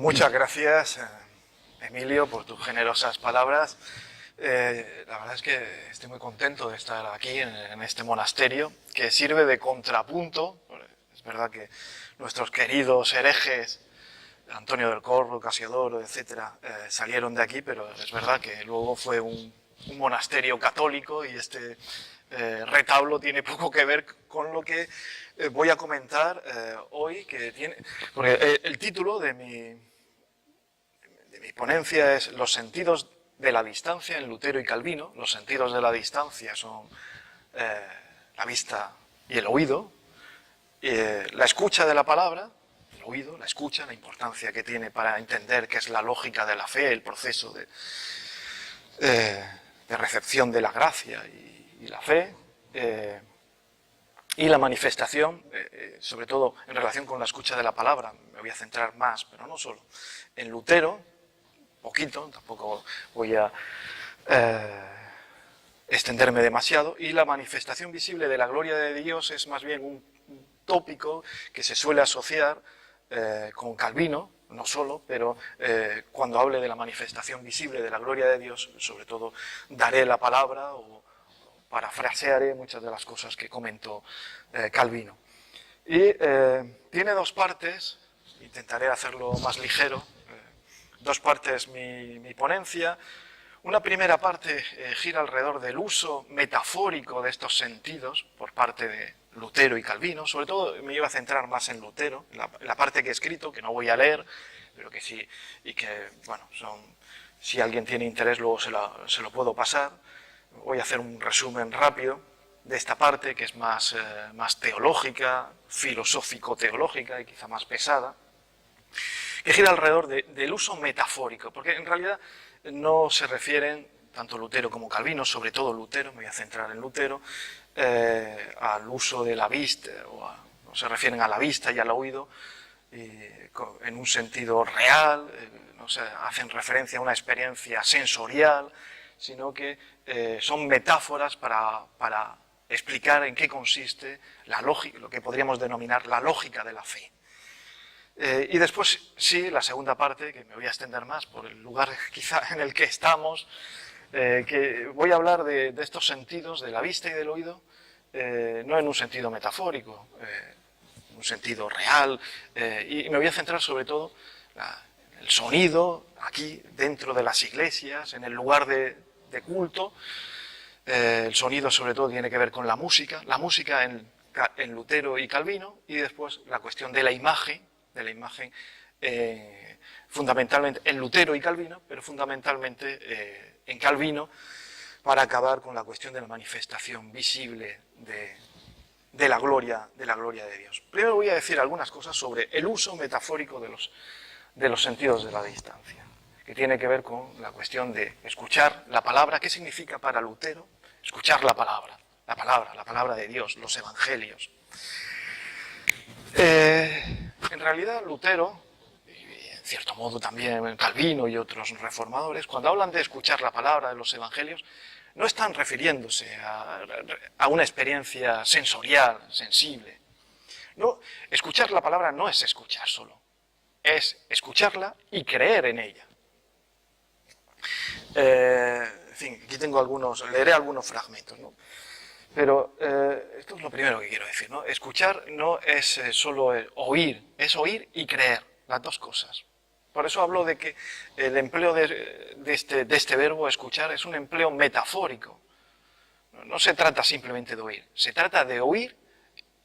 Muchas gracias, Emilio, por tus generosas palabras. La verdad es que estoy muy contento de estar aquí en este monasterio, que sirve de contrapunto. Es verdad que nuestros queridos herejes, Antonio del Corro, Casiodoro, etcétera, salieron de aquí, pero es verdad que luego fue un monasterio católico y este retablo tiene poco que ver con lo que voy a comentar hoy, porque el título de mi ponencia es Los sentidos de la distancia en Lutero y Calvino. Los sentidos de la distancia son la vista y el oído, la escucha de la palabra, el oído, la escucha, la importancia que tiene para entender qué es la lógica de la fe, el proceso de recepción de la gracia y la fe, y la manifestación, sobre todo en relación con la escucha de la palabra. Me voy a centrar más, pero no solo, en Lutero, poquito, tampoco voy a extenderme demasiado, y la manifestación visible de la gloria de Dios es más bien un tópico que se suele asociar con Calvino, no solo, pero cuando hable de la manifestación visible de la gloria de Dios, sobre todo daré la palabra o parafrasearé muchas de las cosas que comentó Calvino. Y tiene dos partes, intentaré hacerlo más ligero, dos partes mi ponencia. Una primera parte gira alrededor del uso metafórico de estos sentidos por parte de Lutero y Calvino. Sobre todo me iba a centrar más en Lutero, en la parte que he escrito, que no voy a leer, pero que sí, y que, bueno, si alguien tiene interés luego se lo puedo pasar. Voy a hacer un resumen rápido de esta parte, que es más teológica, filosófico-teológica y quizá más pesada, que gira alrededor del uso metafórico, porque en realidad no se refieren, tanto Lutero como Calvino, sobre todo Lutero, me voy a centrar en Lutero, al uso de la vista, no se refieren a la vista y al oído en un sentido real, no se hacen referencia a una experiencia sensorial, sino que son metáforas para explicar en qué consiste la lógica, lo que podríamos denominar la lógica de la fe. Y después, sí, la segunda parte, que me voy a extender más por el lugar quizá en el que estamos, que voy a hablar de estos sentidos, de la vista y del oído, no en un sentido metafórico, en un sentido real, y me voy a centrar sobre todo en el sonido, aquí dentro de las iglesias, en el lugar de culto. El sonido sobre todo tiene que ver con la música en Lutero y Calvino, y después la cuestión de la imagen fundamentalmente en Lutero y Calvino, pero fundamentalmente en Calvino, para acabar con la cuestión de la manifestación visible de la gloria de Dios. Primero voy a decir algunas cosas sobre el uso metafórico de los sentidos de la distancia, que tiene que ver con la cuestión de escuchar la palabra. ¿Qué significa para Lutero escuchar la palabra de Dios, los evangelios? En realidad Lutero, y en cierto modo también Calvino y otros reformadores, cuando hablan de escuchar la palabra de los evangelios, no están refiriéndose a una experiencia sensorial, sensible. No, escuchar la palabra no es escuchar solo, es escucharla y creer en ella. En fin, aquí leeré algunos fragmentos, ¿no? Pero esto es lo primero que quiero decir, ¿no? Escuchar no es solo oír, es oír y creer, las dos cosas. Por eso hablo de que el empleo de este verbo escuchar es un empleo metafórico. No se trata simplemente de oír, se trata de oír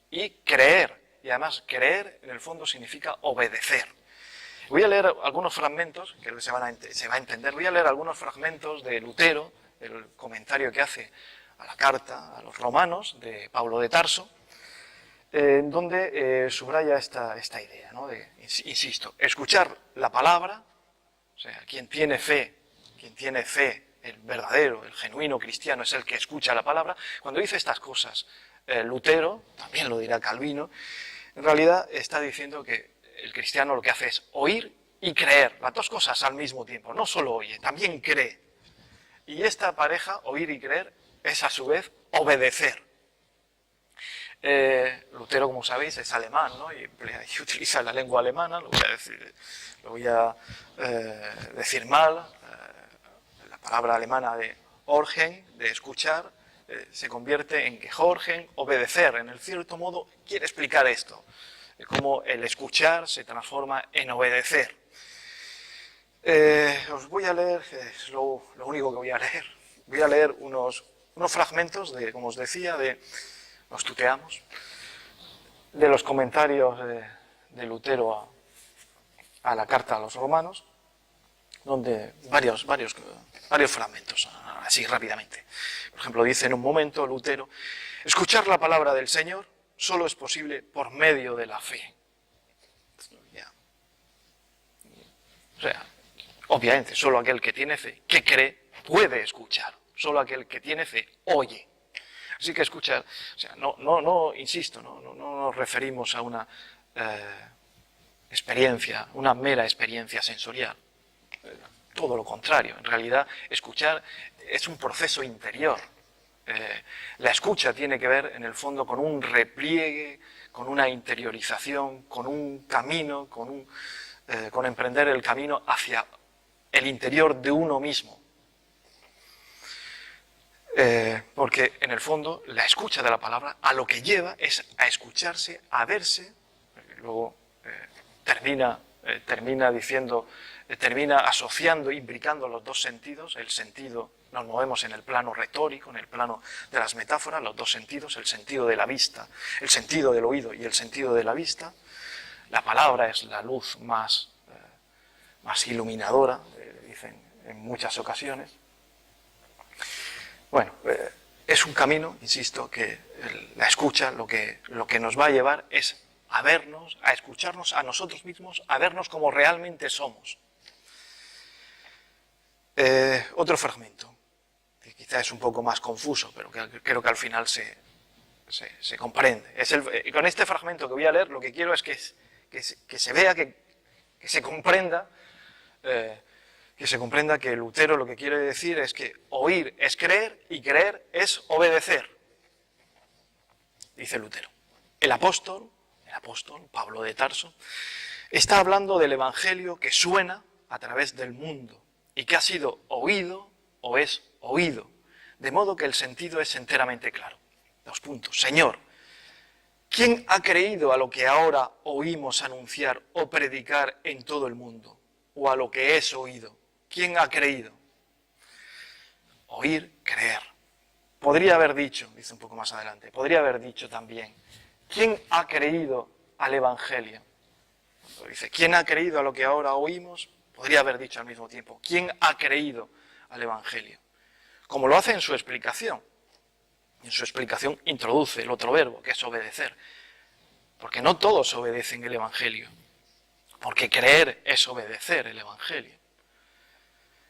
y creer. Y además creer en el fondo significa obedecer. Voy a leer algunos fragmentos, que se va a entender, voy a leer algunos fragmentos de Lutero, el comentario que hace a la carta a los romanos de Pablo de Tarso, en donde subraya esta idea, ¿no? Insisto, escuchar la palabra, o sea, quien tiene fe, el verdadero, el genuino cristiano es el que escucha la palabra. Cuando dice estas cosas Lutero, también lo dirá Calvino, en realidad está diciendo que el cristiano lo que hace es oír y creer, las dos cosas al mismo tiempo, no solo oye, también cree. Y esta pareja, oír y creer, es a su vez obedecer. Lutero, como sabéis, es alemán, ¿no? y utiliza la lengua alemana, lo voy a decir mal, la palabra alemana de horchen, de escuchar, se convierte en gehorchen, obedecer. En el cierto modo quiere explicar esto, cómo el escuchar se transforma en obedecer. Os voy a leer, es lo único que voy a leer. Voy a leer unos fragmentos, como os decía, nos tuteamos, de los comentarios de Lutero a la carta a los romanos, donde varios fragmentos, así rápidamente. Por ejemplo, dice en un momento Lutero: escuchar la palabra del Señor solo es posible por medio de la fe. O sea, obviamente, solo aquel que tiene fe, que cree, puede escuchar. Solo aquel que tiene fe, oye. Así que escuchar, o sea, insisto, no nos referimos a una experiencia, una mera experiencia sensorial. Todo lo contrario, en realidad escuchar es un proceso interior. La escucha tiene que ver, en el fondo, con un repliegue, con una interiorización, con un camino, con emprender el camino hacia el interior de uno mismo. Porque, en el fondo, la escucha de la palabra a lo que lleva es a escucharse, a verse, luego termina diciendo, termina asociando, implicando los dos sentidos, el sentido, nos movemos en el plano retórico, en el plano de las metáforas, los dos sentidos, el sentido de la vista, el sentido del oído y el sentido de la vista. La palabra es la luz más iluminadora, dicen en muchas ocasiones. Bueno, es un camino, insisto, que la escucha lo que nos va a llevar es a vernos, a escucharnos a nosotros mismos, a vernos como realmente somos. Otro fragmento, que quizá es un poco más confuso, pero que creo que al final se comprende. Con este fragmento que voy a leer, lo que quiero es que se vea, que se comprenda, que Lutero lo que quiere decir es que oír es creer y creer es obedecer. Dice Lutero. El apóstol Pablo de Tarso, está hablando del evangelio que suena a través del mundo y que ha sido oído o es oído, de modo que el sentido es enteramente claro. 2 puntos. Señor, ¿quién ha creído a lo que ahora oímos anunciar o predicar en todo el mundo? O a lo que es oído. ¿Quién ha creído? Oír, creer. Podría haber dicho, dice un poco más adelante, podría haber dicho también, ¿quién ha creído al Evangelio? Cuando dice, ¿quién ha creído a lo que ahora oímos? Podría haber dicho al mismo tiempo, ¿quién ha creído al Evangelio? Como lo hace en su explicación. En su explicación introduce el otro verbo, que es obedecer. Porque no todos obedecen el Evangelio. Porque creer es obedecer el Evangelio.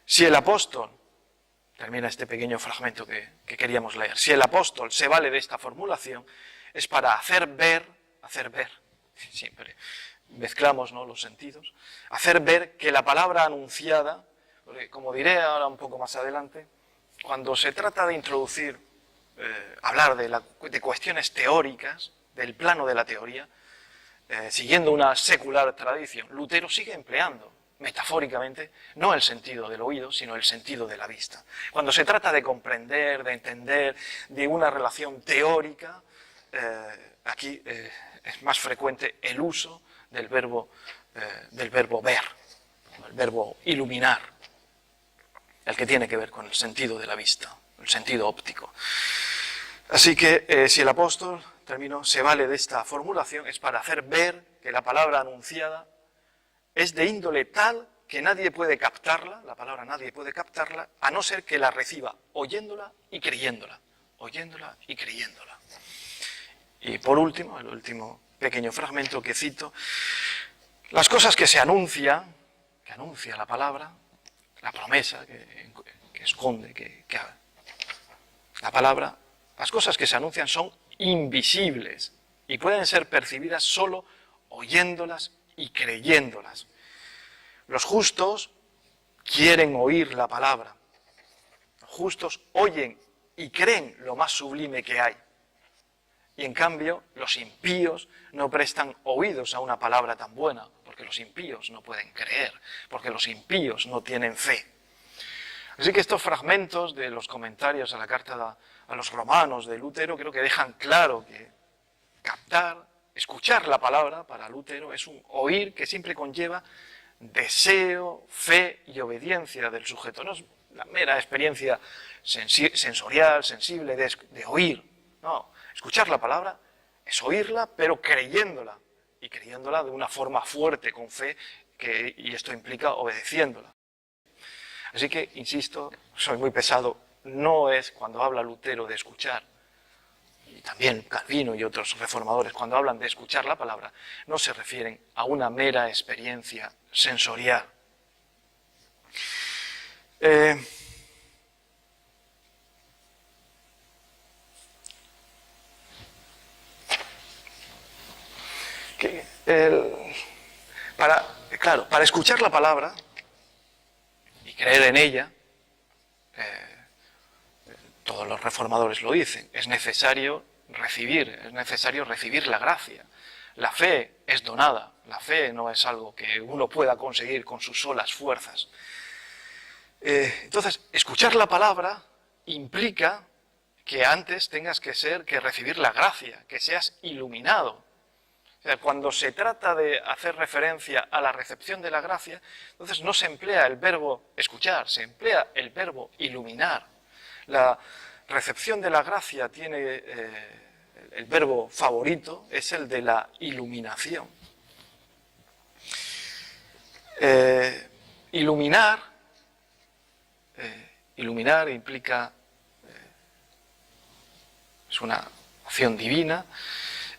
Si el apóstol, termina este pequeño fragmento que queríamos leer, si el apóstol se vale de esta formulación, es para hacer ver, siempre mezclamos, ¿no?, los sentidos, hacer ver que la palabra anunciada, porque como diré ahora un poco más adelante, cuando se trata de introducir, hablar de cuestiones teóricas, del plano de la teoría, siguiendo una secular tradición, Lutero sigue empleando metafóricamente, no el sentido del oído, sino el sentido de la vista. Cuando se trata de comprender, de entender, de una relación teórica, aquí es más frecuente el uso del verbo ver, el verbo iluminar, el que tiene que ver con el sentido de la vista, el sentido óptico. Así que si el apóstol, se vale de esta formulación, es para hacer ver que la palabra anunciada es de índole tal que nadie puede captarla, la palabra nadie puede captarla, a no ser que la reciba oyéndola y creyéndola, oyéndola y creyéndola. Y por último, el último pequeño fragmento que cito, las cosas que anuncia la palabra, la promesa que esconde, la palabra, las cosas que se anuncian son invisibles y pueden ser percibidas solo oyéndolas y creyéndolas. Los justos quieren oír la palabra. Los justos oyen y creen lo más sublime que hay. Y en cambio, los impíos no prestan oídos a una palabra tan buena, porque los impíos no pueden creer, porque los impíos no tienen fe. Así que estos fragmentos de los comentarios a la carta a los romanos de Lutero creo que dejan claro que captar, escuchar la palabra para Lutero es un oír que siempre conlleva deseo, fe y obediencia del sujeto. No es la mera experiencia sensorial, sensible de oír. No, escuchar la palabra es oírla, pero creyéndola. Y creyéndola de una forma fuerte, con fe, y esto implica obedeciéndola. Así que, insisto, soy muy pesado, no es cuando habla Lutero de escuchar, y también Calvino y otros reformadores, cuando hablan de escuchar la palabra, no se refieren a una mera experiencia sensorial. Para escuchar la palabra y creer en ella, todos los reformadores lo dicen, es necesario recibir la gracia. La fe es donada, la fe no es algo que uno pueda conseguir con sus solas fuerzas. Entonces, escuchar la palabra implica que antes tengas que recibir la gracia, que seas iluminado. O sea, cuando se trata de hacer referencia a la recepción de la gracia, entonces no se emplea el verbo escuchar, se emplea el verbo iluminar. La recepción de la gracia tiene el verbo favorito, es el de la iluminación. Iluminar implica, es una acción divina,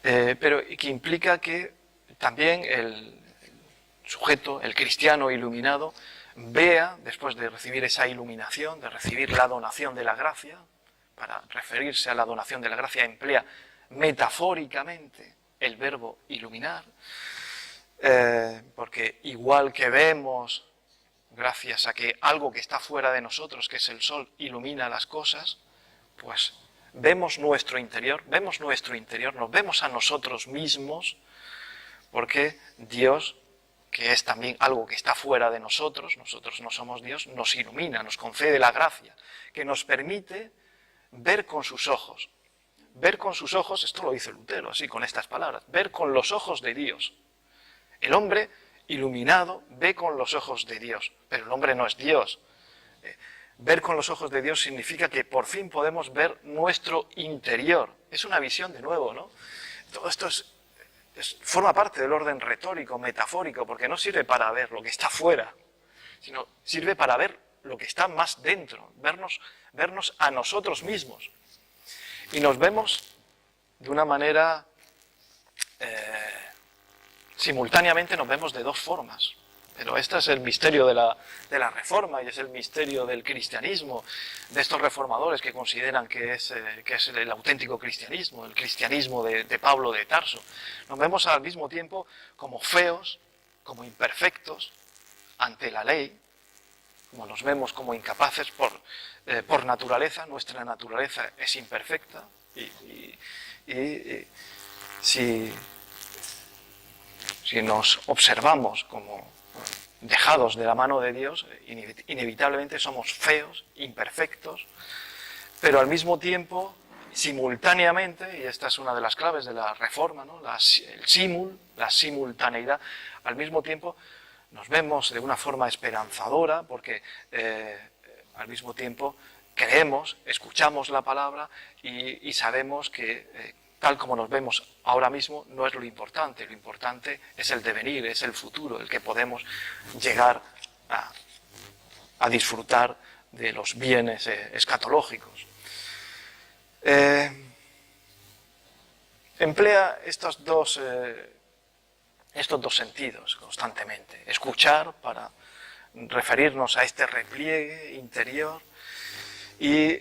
pero que implica que también el sujeto, el cristiano iluminado, vea, después de recibir esa iluminación, de recibir la donación de la gracia. Para referirse a la donación de la gracia emplea metafóricamente el verbo iluminar, porque igual que vemos, gracias a que algo que está fuera de nosotros, que es el sol, ilumina las cosas, pues vemos nuestro interior, nos vemos a nosotros mismos, porque Dios, que es también algo que está fuera de nosotros no somos Dios, nos ilumina, nos concede la gracia, que nos permite ver con sus ojos. Ver con sus ojos, esto lo dice Lutero, así con estas palabras, ver con los ojos de Dios. El hombre iluminado ve con los ojos de Dios, pero el hombre no es Dios. Ver con los ojos de Dios significa que por fin podemos ver nuestro interior. Es una visión de nuevo, ¿no? Todo esto forma parte del orden retórico, metafórico, porque no sirve para ver lo que está fuera, sino sirve para ver lo que está más dentro, vernos a nosotros mismos. Y nos vemos de una manera, simultáneamente nos vemos de dos formas. Pero este es el misterio de la Reforma y es el misterio del cristianismo, de estos reformadores que consideran que es el auténtico cristianismo, el cristianismo de Pablo de Tarso. Nos vemos al mismo tiempo como feos, como imperfectos ante la ley, como nos vemos como incapaces por naturaleza. Nuestra naturaleza es imperfecta y si nos observamos como dejados de la mano de Dios, inevitablemente somos feos, imperfectos, pero al mismo tiempo, simultáneamente, y esta es una de las claves de la Reforma, ¿no? la simultaneidad, al mismo tiempo nos vemos de una forma esperanzadora, porque al mismo tiempo creemos, escuchamos la palabra y sabemos que tal como nos vemos ahora mismo no es lo importante es el devenir, es el futuro, el que podemos llegar a disfrutar de los bienes escatológicos. Emplea estos dos sentidos constantemente. Escuchar para referirnos a este repliegue interior y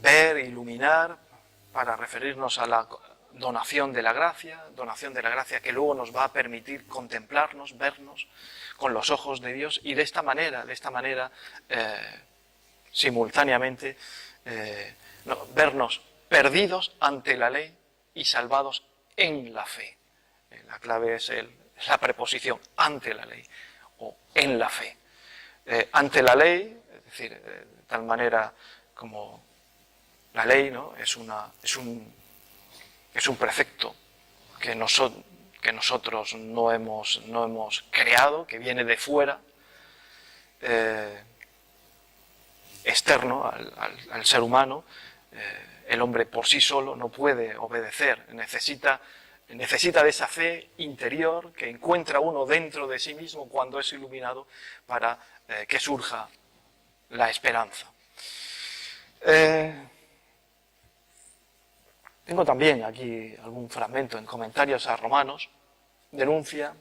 ver, iluminar, para referirnos a la donación de la gracia que luego nos va a permitir contemplarnos, vernos con los ojos de Dios y de esta manera simultáneamente vernos perdidos ante la ley, y salvados en la fe. La clave es la preposición ante la ley o en la fe. Ante la ley, es decir, de tal manera como la ley, ¿no?, es un precepto que nosotros no hemos creado, que viene de fuera, externo al ser humano. El hombre por sí solo no puede obedecer, necesita de esa fe interior que encuentra uno dentro de sí mismo cuando es iluminado para que surja la esperanza. Tengo también aquí algún fragmento en Comentarios a Romanos. Denuncia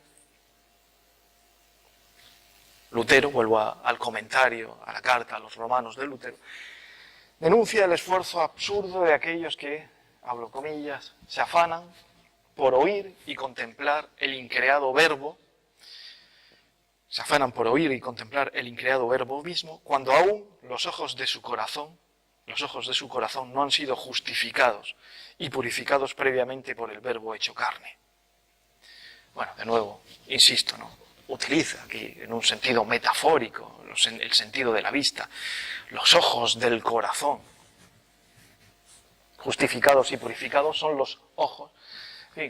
Lutero, vuelvo al comentario, a la carta a los romanos de Lutero, denuncia el esfuerzo absurdo de aquellos que, abro comillas, se afanan por oír y contemplar el increado verbo, mismo, cuando aún los ojos de su corazón no han sido justificados y purificados previamente por el verbo hecho carne. Bueno, de nuevo, insisto, ¿no?, utiliza aquí en un sentido metafórico, el sentido de la vista, los ojos del corazón. Justificados y purificados son los ojos,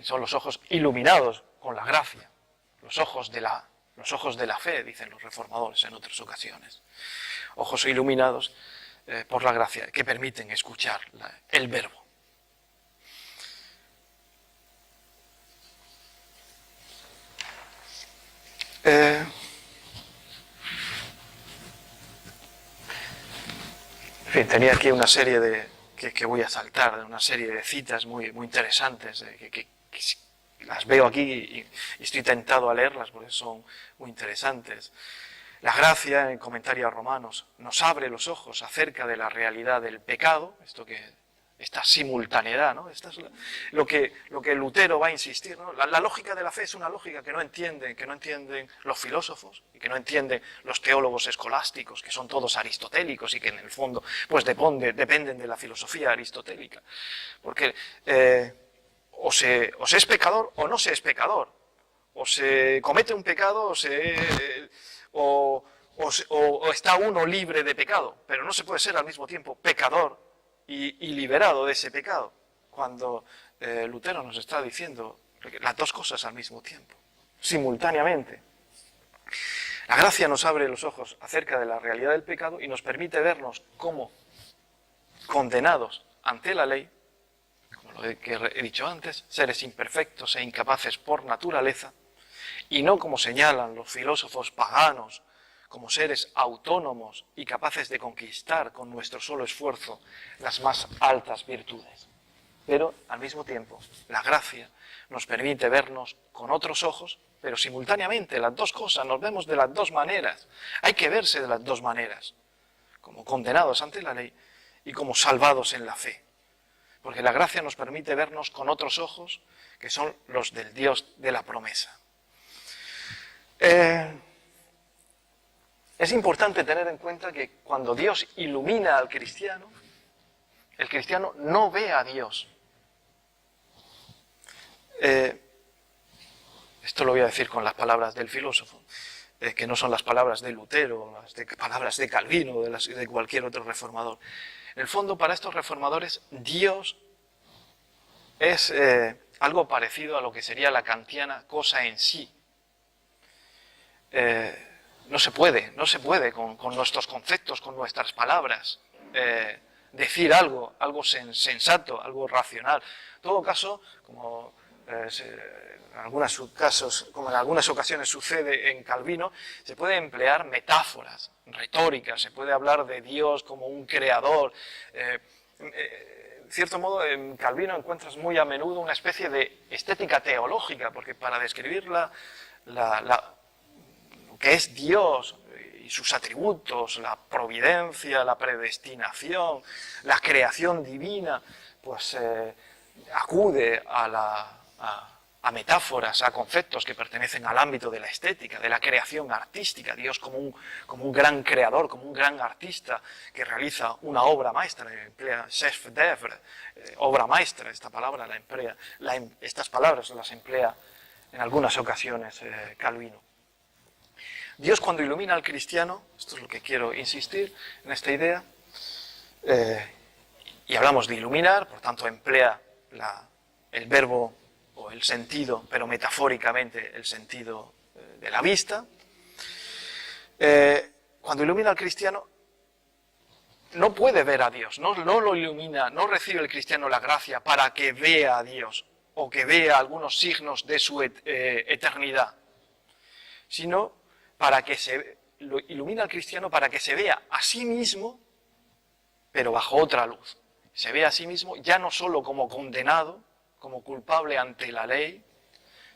son los ojos iluminados con la gracia, los ojos de la fe, dicen los reformadores en otras ocasiones. Ojos iluminados por la gracia, que permiten escuchar el verbo. En fin, tenía aquí una serie que voy a saltar, de una serie de citas muy interesantes, que las veo aquí y estoy tentado a leerlas porque son muy interesantes. La gracia, en Comentario a Romanos, nos abre los ojos acerca de la realidad del pecado, esta simultaneidad, ¿no? Esto es lo que Lutero va a insistir, ¿no? La lógica de la fe es una lógica que no entienden los filósofos y que no entienden los teólogos escolásticos, que son todos aristotélicos y que en el fondo pues dependen de la filosofía aristotélica. Porque o se es pecador o no se es pecador. O se comete un pecado o está uno libre de pecado, pero no se puede ser al mismo tiempo pecador y liberado de ese pecado, cuando Lutero nos está diciendo las dos cosas al mismo tiempo, simultáneamente. La gracia nos abre los ojos acerca de la realidad del pecado y nos permite vernos como condenados ante la ley, como lo que he dicho antes, seres imperfectos e incapaces por naturaleza, y no como señalan los filósofos paganos, como seres autónomos y capaces de conquistar con nuestro solo esfuerzo las más altas virtudes. Pero, al mismo tiempo, la gracia nos permite vernos con otros ojos, pero simultáneamente las dos cosas, nos vemos de las dos maneras. Hay que verse de las dos maneras, como condenados ante la ley y como salvados en la fe. Porque la gracia nos permite vernos con otros ojos, que son los del Dios de la promesa. Es importante tener en cuenta que cuando Dios ilumina al cristiano, el cristiano no ve a Dios. Esto lo voy a decir con las palabras del filósofo, que no son las palabras de Lutero, las palabras de Calvino, de cualquier otro reformador. En el fondo, para estos reformadores, Dios es algo parecido a lo que sería la kantiana cosa en sí. No se puede con nuestros conceptos, con nuestras palabras, decir algo sensato, algo racional. En todo caso, como en algunas ocasiones sucede en Calvino, se puede emplear metáforas retóricas, se puede hablar de Dios como un creador. En cierto modo, en Calvino encuentras muy a menudo una especie de estética teológica, porque para describir lo que es Dios y sus atributos, la providencia, la predestinación, la creación divina, pues acude a a metáforas, a conceptos que pertenecen al ámbito de la estética, de la creación artística, Dios como un gran creador, como un gran artista que realiza una obra maestra, emplea chef d'œuvre, obra maestra, esta palabra la emplea, estas palabras las emplea en algunas ocasiones Calvino. Dios cuando ilumina al cristiano, esto es lo que quiero insistir en esta idea, y hablamos de iluminar, por tanto emplea el verbo o el sentido, pero metafóricamente el sentido de la vista. Cuando ilumina al cristiano, no puede ver a Dios, no lo ilumina, no recibe el cristiano la gracia para que vea a Dios o que vea algunos signos de su eternidad, sino para que lo ilumina al cristiano para que se vea a sí mismo, pero bajo otra luz. Se ve a sí mismo ya no solo como condenado, como culpable ante la ley,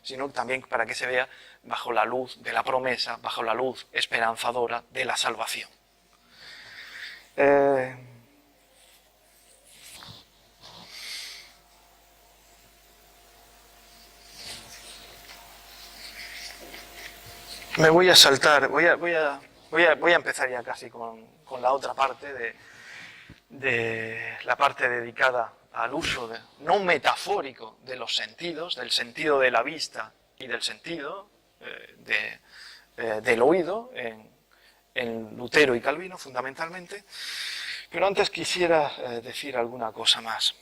sino también para que se vea bajo la luz de la promesa, bajo la luz esperanzadora de la salvación. Me voy a saltar, voy a empezar ya casi con la otra parte de la parte dedicada al uso no metafórico de los sentidos, del sentido de la vista y del sentido del oído en Lutero y Calvino fundamentalmente, pero antes quisiera decir alguna cosa más.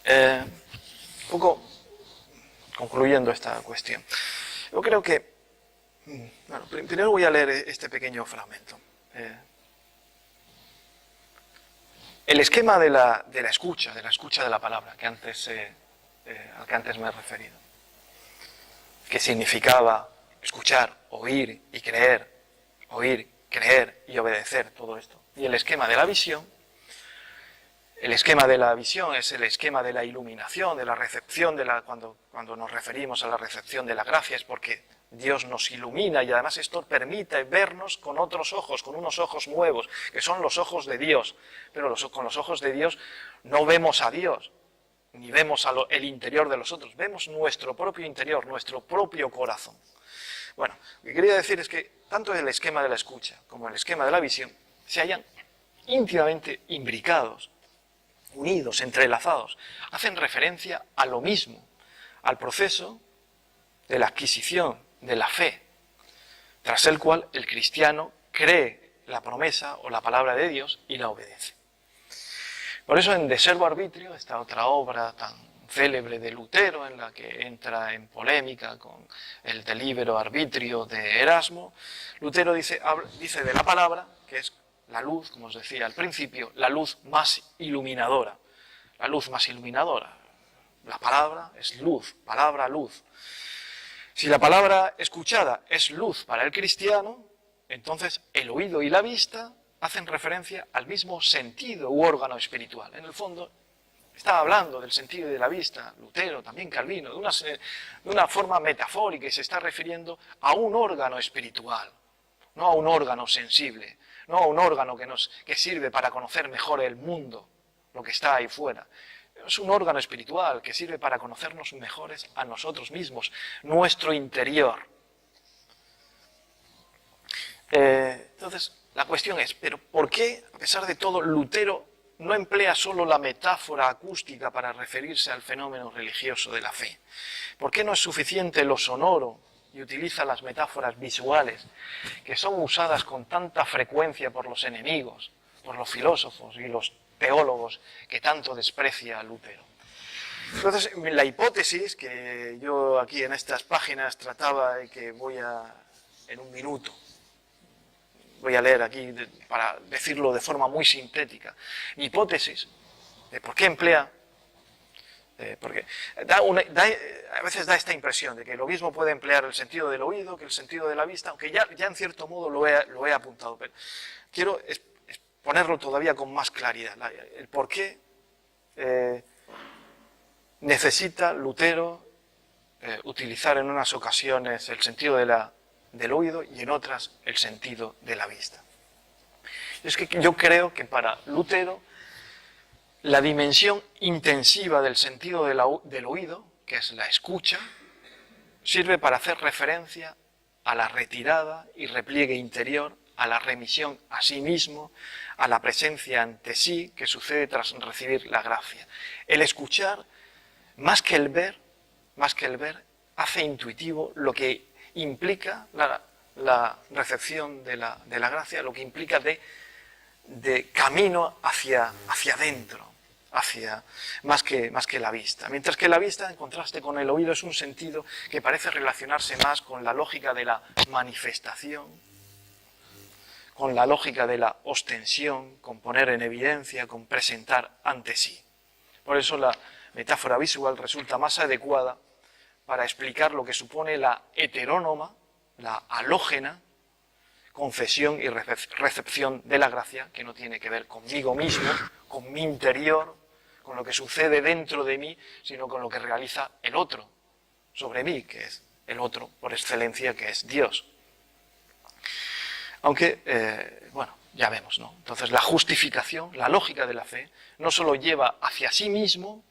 Un poco concluyendo esta cuestión. Yo creo que, bueno, primero voy a leer este pequeño fragmento. El esquema de la escucha de la palabra, al que antes me he referido, que significaba escuchar, oír y creer y obedecer, todo esto. Y el esquema de la visión, es el esquema de la iluminación, de la recepción, cuando nos referimos a la recepción de la gracia, es porque Dios nos ilumina y además esto permite vernos con otros ojos, con unos ojos nuevos, que son los ojos de Dios. Pero con los ojos de Dios no vemos a Dios, ni vemos el interior de los otros, vemos nuestro propio interior, nuestro propio corazón. Bueno, lo que quería decir es que tanto el esquema de la escucha como el esquema de la visión se hallan íntimamente imbricados, unidos, entrelazados, hacen referencia a lo mismo, al proceso de la adquisición de la fe, tras el cual el cristiano cree la promesa o la palabra de Dios y la obedece. Por eso en De Servo Arbitrio, esta otra obra tan célebre de Lutero, en la que entra en polémica con el De Libero Arbitrio de Erasmo, Lutero dice de la palabra, que es la luz, como os decía al principio, la luz más iluminadora. La luz más iluminadora. La palabra es luz, palabra, luz. Si la palabra escuchada es luz para el cristiano, entonces el oído y la vista hacen referencia al mismo sentido u órgano espiritual. En el fondo, estaba hablando del sentido de la vista, Lutero, también Calvino, de una forma metafórica, y se está refiriendo a un órgano espiritual, no a un órgano sensible, no a un órgano que sirve para conocer mejor el mundo, lo que está ahí fuera. Es un órgano espiritual que sirve para conocernos mejores a nosotros mismos, nuestro interior. Entonces, la cuestión es, ¿pero por qué, a pesar de todo, Lutero no emplea solo la metáfora acústica para referirse al fenómeno religioso de la fe? ¿Por qué no es suficiente lo sonoro y utiliza las metáforas visuales que son usadas con tanta frecuencia por los enemigos, por los filósofos y los teólogos que tanto desprecia Lutero? Entonces, la hipótesis que yo aquí en estas páginas trataba y que en un minuto, voy a leer aquí para decirlo de forma muy sintética, mi hipótesis de por qué emplea, porque a veces da esta impresión de que lo mismo puede emplear el sentido del oído que el sentido de la vista, aunque ya en cierto modo lo he apuntado, pero quiero ponerlo todavía con más claridad, el por qué necesita Lutero utilizar en unas ocasiones el sentido del oído y en otras el sentido de la vista. Es que yo creo que para Lutero La dimensión intensiva del sentido del oído, que es la escucha, sirve para hacer referencia a la retirada y repliegue interior, a la remisión a sí mismo, a la presencia ante sí que sucede tras recibir la gracia. El escuchar, más que el ver, hace intuitivo lo que implica la recepción de la gracia, lo que implica de camino hacia adentro, más que la vista. Mientras que la vista, en contraste con el oído, es un sentido que parece relacionarse más con la lógica de la manifestación, con la lógica de la ostensión, con poner en evidencia, con presentar ante sí. Por eso la metáfora visual resulta más adecuada para explicar lo que supone la heterónoma, la halógena, concesión y recepción de la gracia, que no tiene que ver conmigo mismo, con mi interior, con lo que sucede dentro de mí, sino con lo que realiza el otro sobre mí, que es el otro por excelencia, que es Dios. Aunque, bueno, ya vemos, ¿no? Entonces la justificación, la lógica de la fe, no solo lleva hacia sí mismo,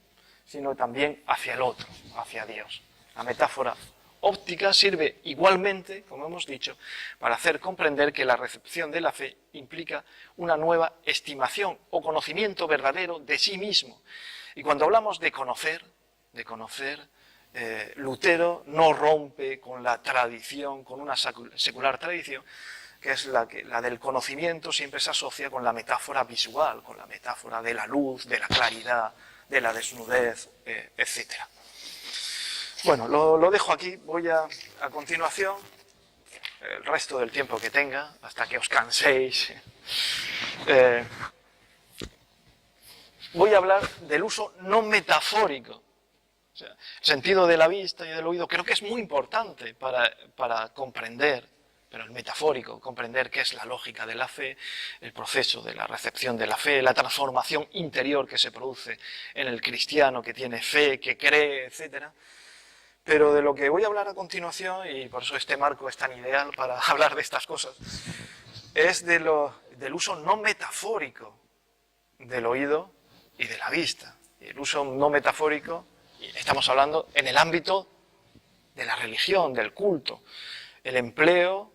sino también hacia el otro, hacia Dios. La metáfora óptica sirve igualmente, como hemos dicho, para hacer comprender que la recepción de la fe implica una nueva estimación o conocimiento verdadero de sí mismo. Y cuando hablamos de conocer, Lutero no rompe con la tradición, con una secular tradición, que es la del conocimiento, siempre se asocia con la metáfora visual, con la metáfora de la luz, de la claridad, de la desnudez, etc. Bueno, lo dejo aquí. Voy a continuación, el resto del tiempo que tenga, hasta que os canséis, voy a hablar del uso no metafórico. O sea, el sentido de la vista y del oído creo que es muy importante para comprender, pero el metafórico, comprender qué es la lógica de la fe, el proceso de la recepción de la fe, la transformación interior que se produce en el cristiano que tiene fe, que cree, etcétera. Pero de lo que voy a hablar a continuación, y por eso este marco es tan ideal para hablar de estas cosas, es del uso no metafórico del oído y de la vista. Y el uso no metafórico, y estamos hablando en el ámbito de la religión, del culto, el empleo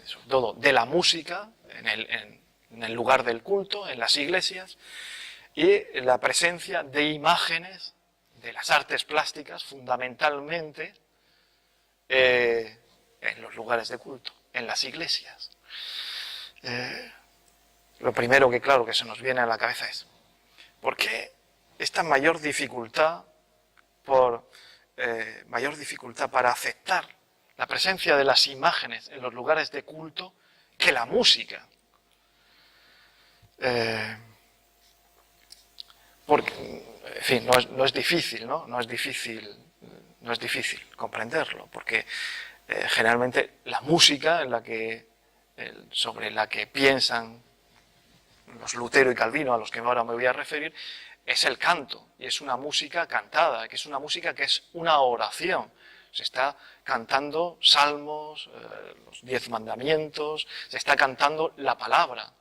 sobre todo de la música en el lugar del culto, en las iglesias, y la presencia de imágenes de las artes plásticas, fundamentalmente en los lugares de culto, en las iglesias. Lo primero que, claro, que se nos viene a la cabeza es, ¿por qué esta mayor dificultad para aceptar la presencia de las imágenes en los lugares de culto que la música? Porque, en fin, no es difícil, ¿no? No es difícil comprenderlo, porque generalmente la música sobre la que piensan los Lutero y Calvino, a los que ahora me voy a referir, es el canto, y es una música cantada, que es una música que es una oración. Se está cantando salmos, los 10 mandamientos, se está cantando la palabra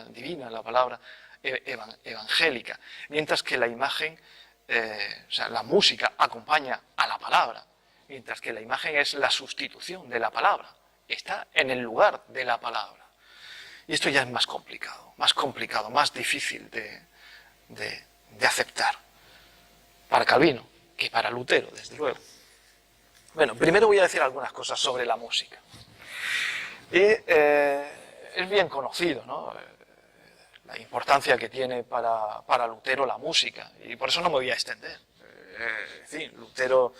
divina, la palabra evangélica, mientras que la imagen, la música acompaña a la palabra, mientras que la imagen es la sustitución de la palabra, está en el lugar de la palabra. Y esto ya es más complicado, más difícil de aceptar para Calvino que para Lutero, desde luego. Bueno, primero voy a decir algunas cosas sobre la música. Y es bien conocido, ¿no?, la importancia que tiene para Lutero la música, y por eso no me voy a extender. En fin, Lutero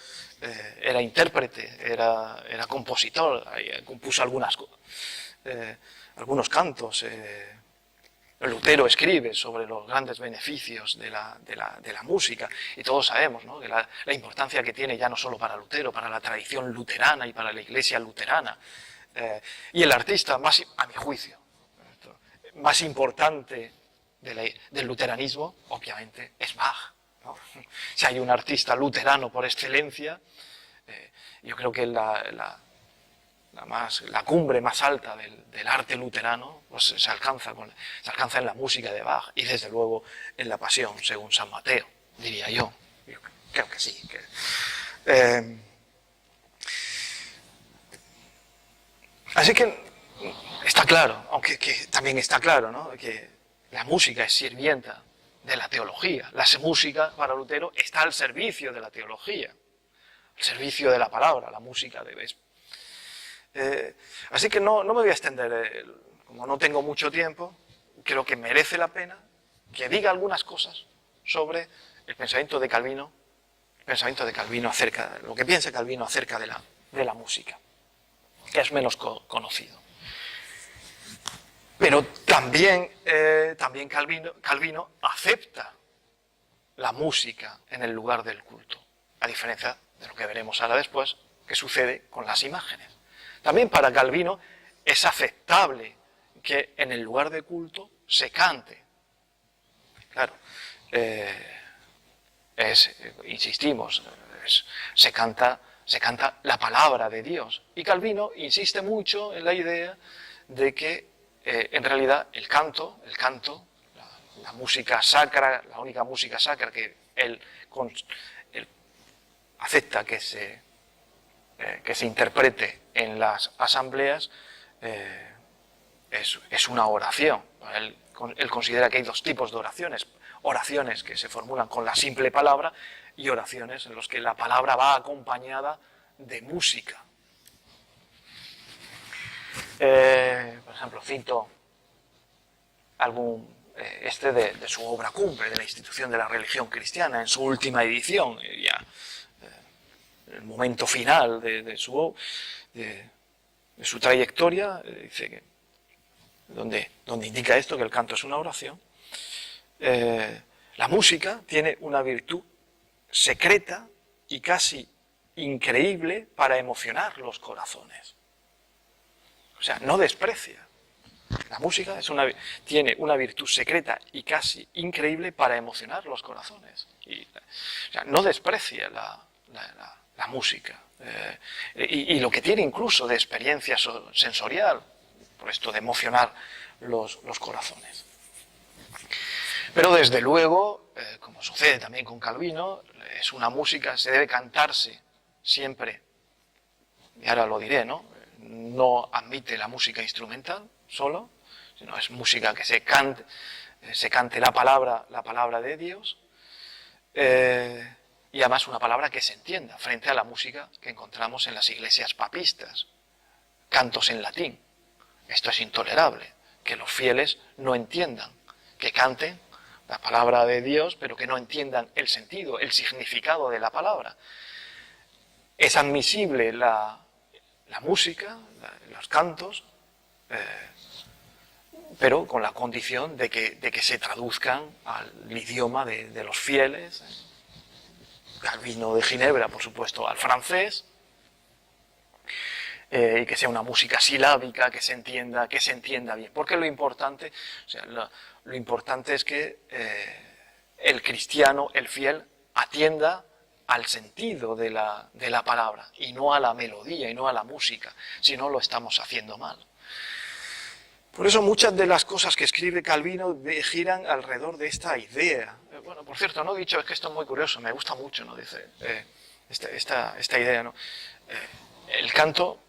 era intérprete, era compositor, compuso algunos cantos. Lutero escribe sobre los grandes beneficios de la música, y todos sabemos, ¿no?, que la importancia que tiene ya no solo para Lutero, para la tradición luterana y para la iglesia luterana. Y el artista más, a mi juicio, más importante del luteranismo, obviamente, es Bach, ¿no? Si hay un artista luterano por excelencia, yo creo que la cumbre más alta del arte luterano, pues se alcanza en la música de Bach y desde luego en la Pasión, según San Mateo, diría yo. Yo creo que sí. Así que está claro, aunque también está claro, ¿no?, que la música es sirvienta de la teología. La música para Lutero está al servicio de la teología, al servicio de la palabra. La música debe. Así que no me voy a extender, como no tengo mucho tiempo, creo que merece la pena que diga algunas cosas sobre el pensamiento de Calvino, acerca de lo que piensa Calvino acerca de la música, que es menos conocido. Pero también Calvino acepta la música en el lugar del culto, a diferencia de lo que veremos ahora después, que sucede con las imágenes. También para Calvino es aceptable que en el lugar de culto se cante. Claro, insistimos, se canta la palabra de Dios. Y Calvino insiste mucho en la idea de que en realidad el canto, la música sacra, la única música sacra que él acepta que se interprete en las asambleas, es una oración. Él considera que hay dos tipos de oraciones: oraciones que se formulan con la simple palabra y oraciones en las que la palabra va acompañada de música. Por ejemplo, cito de su obra cumbre, de la institución de la religión cristiana, en su última edición, ya el momento final de su trayectoria, dice que, donde indica esto, que el canto es una oración. La música tiene una virtud secreta y casi increíble para emocionar los corazones. O sea, no desprecia. La música tiene una virtud secreta y casi increíble para emocionar los corazones. O sea, no desprecia la música. Y lo que tiene incluso de experiencia sensorial, por esto de emocionar los corazones. Pero desde luego, como sucede también con Calvino, es una música, se debe cantarse siempre, y ahora lo diré, no admite la música instrumental solo, sino es música que se cante la palabra de Dios, y además una palabra que se entienda, frente a la música que encontramos en las iglesias papistas, cantos en latín. Esto es intolerable, que los fieles no entiendan, que canten la palabra de Dios, pero que no entiendan el sentido, el significado de la palabra. Es admisible la música, los cantos, pero con la condición de que se traduzcan al idioma de los fieles. Calvino de Ginebra, por supuesto, al francés, y que sea una música silábica, que se entienda bien. Porque lo importante es que el cristiano, el fiel, atienda al sentido de la palabra, y no a la melodía, y no a la música, si no lo estamos haciendo mal. Por eso muchas de las cosas que escribe Calvino giran alrededor de esta idea. Bueno, por cierto, no he dicho, es que esto es muy curioso, me gusta mucho, ¿no? Dice, esta idea, ¿no? El canto,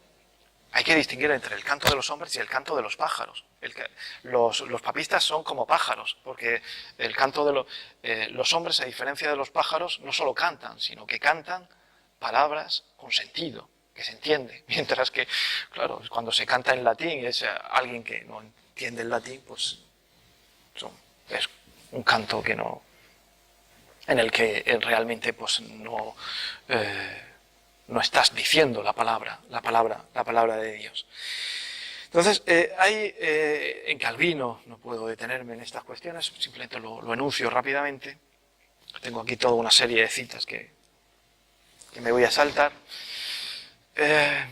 hay que distinguir entre el canto de los hombres y el canto de los pájaros. Los papistas son como pájaros, porque el canto de los hombres, a diferencia de los pájaros, no solo cantan, sino que cantan palabras con sentido, que se entiende. Mientras que, claro, cuando se canta en latín, es alguien que no entiende el latín, pues es un canto en el que realmente pues no estás diciendo la palabra de Dios. Entonces, en Calvino, no puedo detenerme en estas cuestiones, simplemente lo enuncio rápidamente. Tengo aquí toda una serie de citas que me voy a saltar. El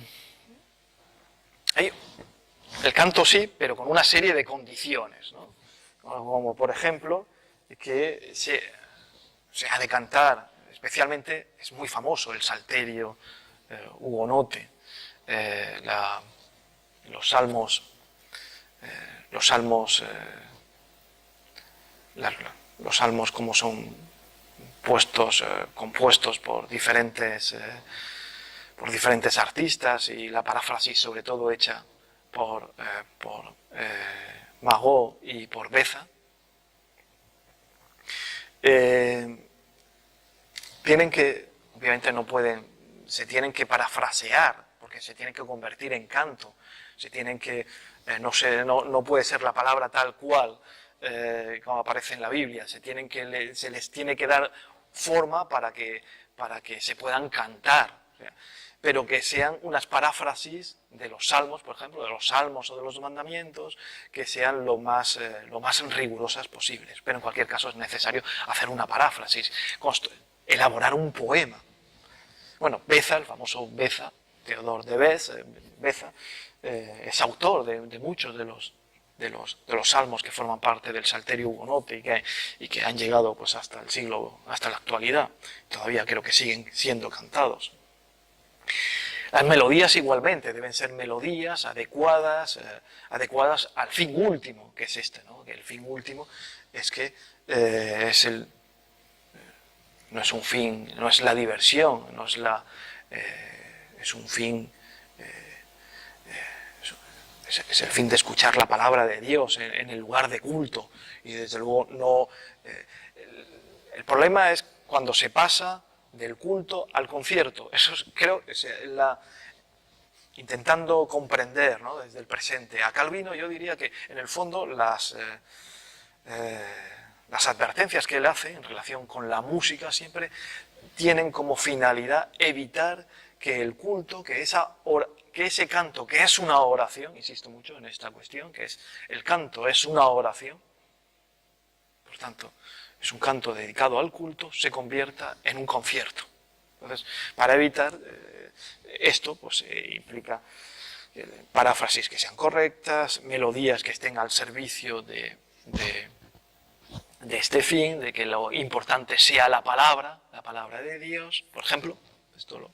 canto sí, pero con una serie de condiciones, ¿no? Como por ejemplo, que se ha de cantar, especialmente es muy famoso el salterio hugonote, los salmos, los salmos como son compuestos por diferentes artistas, y la paráfrasis sobre todo hecha por Magó y por Beza, obviamente se tienen que parafrasear, porque se tienen que convertir en canto, se tienen que, no puede ser la palabra tal cual como aparece en la Biblia, se les tiene que dar forma para que se puedan cantar, o sea, pero que sean unas paráfrasis de los salmos, por ejemplo, de los salmos o de los mandamientos, que sean lo más rigurosas posibles. Pero en cualquier caso es necesario hacer una paráfrasis, elaborar un poema. Bueno, Beza, el famoso Beza, Teodor de Beza, es autor de muchos de los salmos que forman parte del Salterio hugonote y que han llegado pues hasta la actualidad. Todavía creo que siguen siendo cantados. Las melodías igualmente deben ser melodías adecuadas al fin último, que es este, ¿no? Que el fin último es que no es un fin, no es la diversión, es un fin, es el fin de escuchar la palabra de Dios en el lugar de culto. Y desde luego no. El problema es cuando se pasa del culto al concierto. Eso creo que es intentando comprender, ¿no?, desde el presente a Calvino, yo diría que en el fondo las advertencias que él hace en relación con la música siempre tienen como finalidad evitar que el culto, que ese canto, que es una oración, insisto mucho en esta cuestión, que es el canto es una oración, por tanto, es un canto dedicado al culto, se convierta en un concierto. Entonces, para evitar esto, pues implica paráfrasis que sean correctas, melodías que estén al servicio de este fin, de que lo importante sea la palabra de Dios. Por ejemplo, esto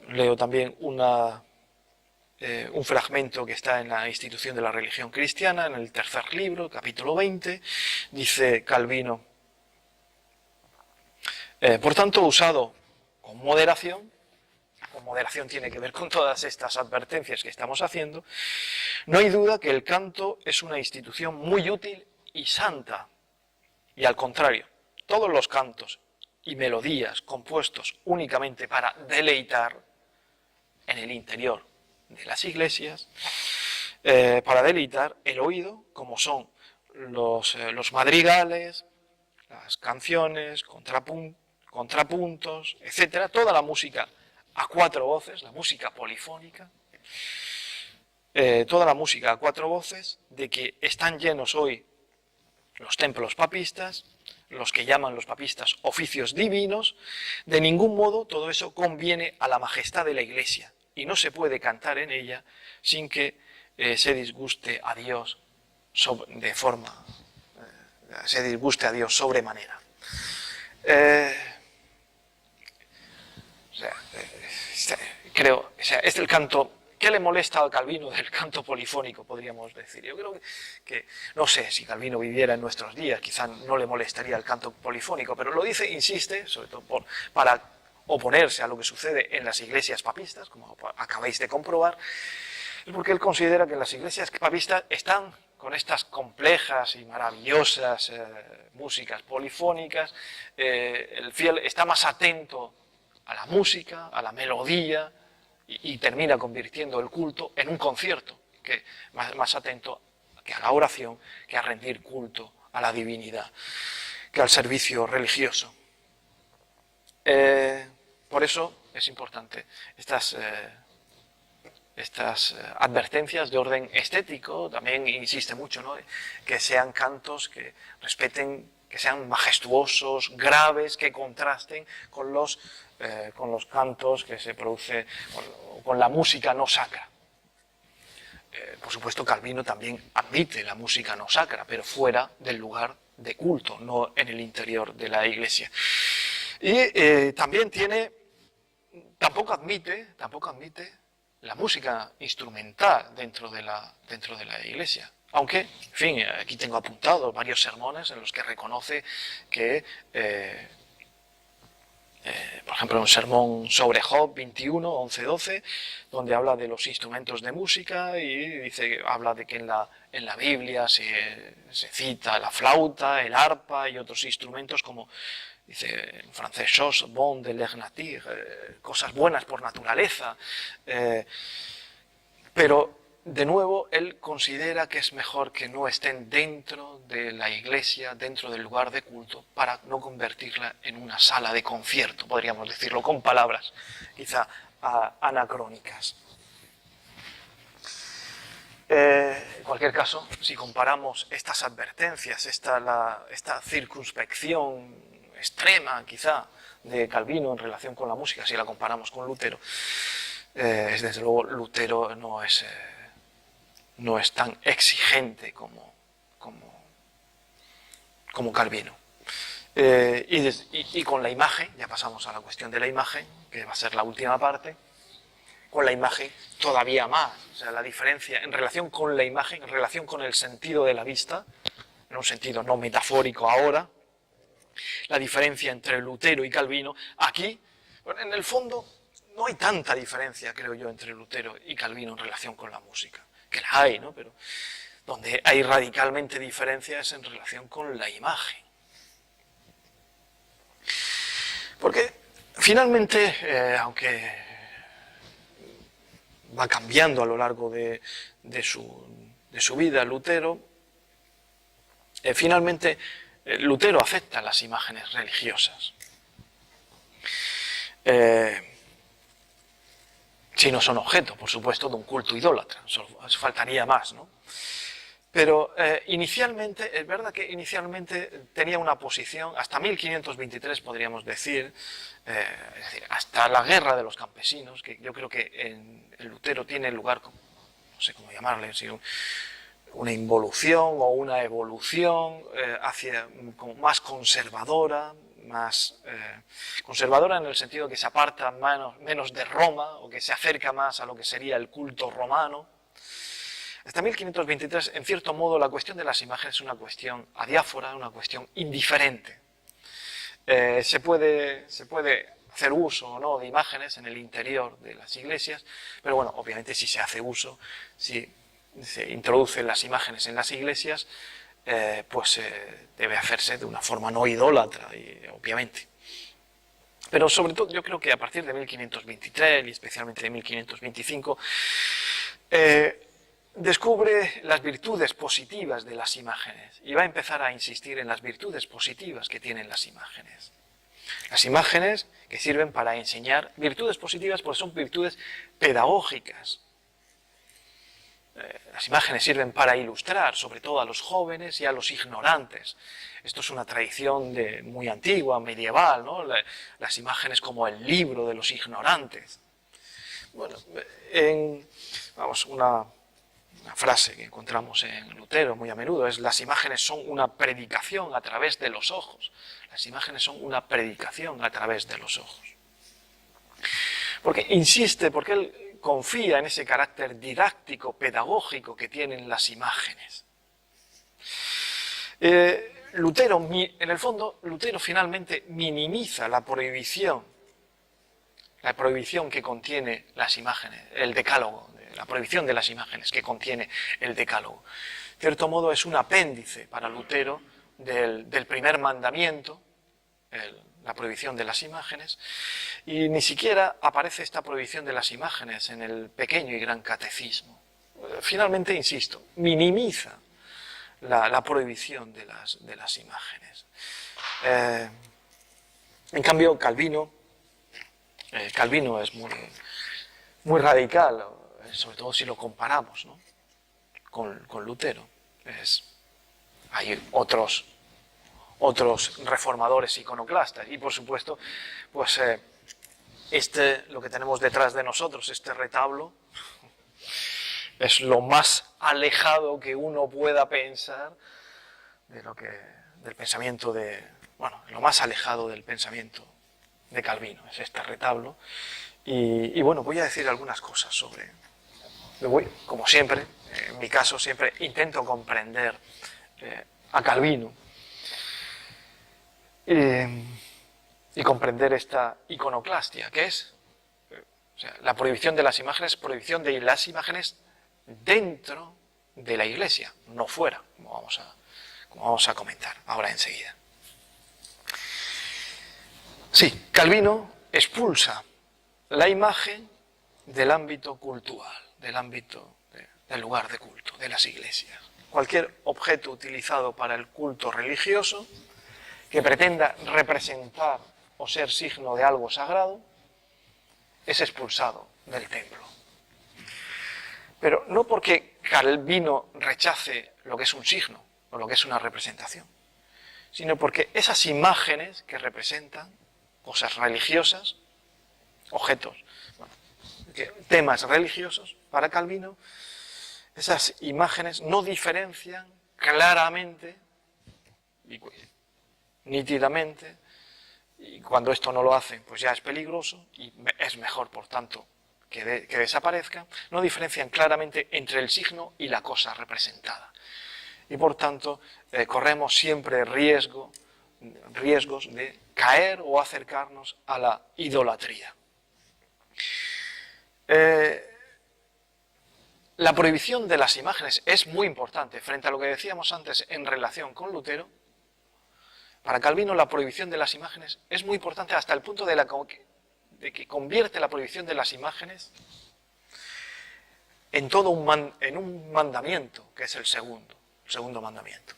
leo también un fragmento que está en la Institución de la Religión Cristiana, en el tercer libro, capítulo 20, dice Calvino: por tanto, usado con moderación tiene que ver con todas estas advertencias que estamos haciendo, no hay duda que el canto es una institución muy útil y santa, y al contrario, todos los cantos y melodías compuestos únicamente para deleitar en el interior de las iglesias, para deleitar el oído, como son los madrigales, las canciones, contrapuntos, etcétera, toda la música a cuatro voces, la música polifónica, toda la música a cuatro voces, de que están llenos hoy los templos papistas, los que llaman los papistas oficios divinos. De ningún modo todo eso conviene a la majestad de la Iglesia, y no se puede cantar en ella sin que se disguste a Dios sobremanera. Es el canto. ¿Qué le molesta a Calvino del canto polifónico, podríamos decir? Yo creo que no sé si Calvino viviera en nuestros días, quizá no le molestaría el canto polifónico, pero lo dice, insiste, sobre todo para oponerse a lo que sucede en las iglesias papistas, como acabáis de comprobar, es porque él considera que las iglesias papistas están con estas complejas y maravillosas músicas polifónicas. El fiel está más atento a la música, a la melodía, y termina convirtiendo el culto en un concierto, que más atento que a la oración, que a rendir culto a la divinidad, que al servicio religioso. Por eso es importante estas advertencias de orden estético. También insiste mucho, ¿no?, que sean cantos que respeten, que sean majestuosos, graves, que contrasten con los cantos que se produce, con la música no sacra. Por supuesto, Calvino también admite la música no sacra, pero fuera del lugar de culto, no en el interior de la iglesia. Y también tampoco admite la música instrumental dentro de la Iglesia. Aunque, en fin, aquí tengo apuntado varios sermones en los que reconoce que, por ejemplo, un sermón sobre Job 21, 11, 12, donde habla de los instrumentos de música y habla de que en la Biblia se cita la flauta, el arpa y otros instrumentos como, dice en francés, choses bonnes de l'air nature, cosas buenas por naturaleza. Pero, de nuevo, él considera que es mejor que no estén dentro de la iglesia, dentro del lugar de culto, para no convertirla en una sala de concierto, podríamos decirlo con palabras quizá anacrónicas. En cualquier caso, si comparamos estas advertencias, esta circunspección extrema quizá de Calvino en relación con la música, si la comparamos con Lutero, desde luego Lutero no es tan exigente como Calvino. Y con la imagen, ya pasamos a la cuestión de la imagen, que va a ser la última parte, con la imagen todavía más. O sea, la diferencia en relación con la imagen, en relación con el sentido de la vista, en un sentido no metafórico ahora, la diferencia entre Lutero y Calvino, aquí, en el fondo, no hay tanta diferencia, creo yo, entre Lutero y Calvino en relación con la música. Que la hay, ¿no? Pero donde hay radicalmente diferencias en relación con la imagen. Porque finalmente, aunque va cambiando a lo largo de su vida Lutero, finalmente Lutero acepta las imágenes religiosas. Si no son objeto, por supuesto, de un culto idólatra, faltaría más, ¿no? Pero inicialmente, es verdad que inicialmente tenía una posición, hasta 1523 podríamos decir, es decir, hasta la guerra de los campesinos, que yo creo que en Lutero tiene lugar, no sé cómo llamarle, sino una involución o una evolución hacia como más conservadora, conservadora en el sentido que se aparta menos de Roma o que se acerca más a lo que sería el culto romano. Hasta 1523, en cierto modo, la cuestión de las imágenes es una cuestión adiáfora, una cuestión indiferente. Se puede hacer uso o no de imágenes en el interior de las iglesias, pero bueno, obviamente si se hace uso, si se introducen las imágenes en las iglesias, pues debe hacerse de una forma no idólatra, obviamente. Pero sobre todo yo creo que a partir de 1523 y especialmente de 1525 descubre las virtudes positivas de las imágenes y va a empezar a insistir en las virtudes positivas que tienen las imágenes. Las imágenes que sirven para enseñar, virtudes positivas porque son virtudes pedagógicas. Las imágenes sirven para ilustrar, sobre todo a los jóvenes y a los ignorantes. Esto es una tradición muy antigua, medieval, ¿no? Las imágenes como el libro de los ignorantes. Bueno, una frase que encontramos en Lutero muy a menudo es: las imágenes son una predicación a través de los ojos. Las imágenes son una predicación a través de los ojos. Porque insiste, porque él confía en ese carácter didáctico, pedagógico que tienen las imágenes. Lutero, en el fondo, Lutero finalmente minimiza la prohibición que contiene las imágenes, el decálogo, la prohibición de las imágenes que contiene el decálogo. De cierto modo es un apéndice para Lutero del primer mandamiento, la prohibición de las imágenes, y ni siquiera aparece esta prohibición de las imágenes en el pequeño y gran catecismo. Finalmente, insisto, minimiza la prohibición de las imágenes. En cambio, Calvino es muy radical, sobre todo si lo comparamos, ¿no? con Lutero. Hay otros reformadores iconoclastas y por supuesto pues lo que tenemos detrás de nosotros, este retablo, es lo más alejado que uno pueda pensar del pensamiento lo más alejado del pensamiento de Calvino, es este retablo, Y bueno, voy a decir algunas cosas sobre... Como siempre, en mi caso siempre intento comprender a Calvino y comprender esta iconoclastia, que es o sea, la prohibición de las imágenes, prohibición de las imágenes dentro de la Iglesia, no fuera, como vamos a comentar ahora enseguida. Sí, Calvino expulsa la imagen del ámbito cultural, del ámbito del lugar de culto, de las iglesias. Cualquier objeto utilizado para el culto religioso que pretenda representar o ser signo de algo sagrado es expulsado del templo. Pero no porque Calvino rechace lo que es un signo o lo que es una representación, sino porque esas imágenes que representan cosas religiosas, objetos, temas religiosos, para Calvino, esas imágenes no diferencian claramente, nítidamente, y cuando esto no lo hacen, pues ya es peligroso y es mejor, por tanto, que desaparezcan, no diferencian claramente entre el signo y la cosa representada. Y por tanto, corremos siempre riesgos de caer o acercarnos a la idolatría. La prohibición de las imágenes es muy importante frente a lo que decíamos antes en relación con Lutero. Para Calvino la prohibición de las imágenes es muy importante hasta el punto de que convierte la prohibición de las imágenes en un mandamiento, que es el segundo mandamiento.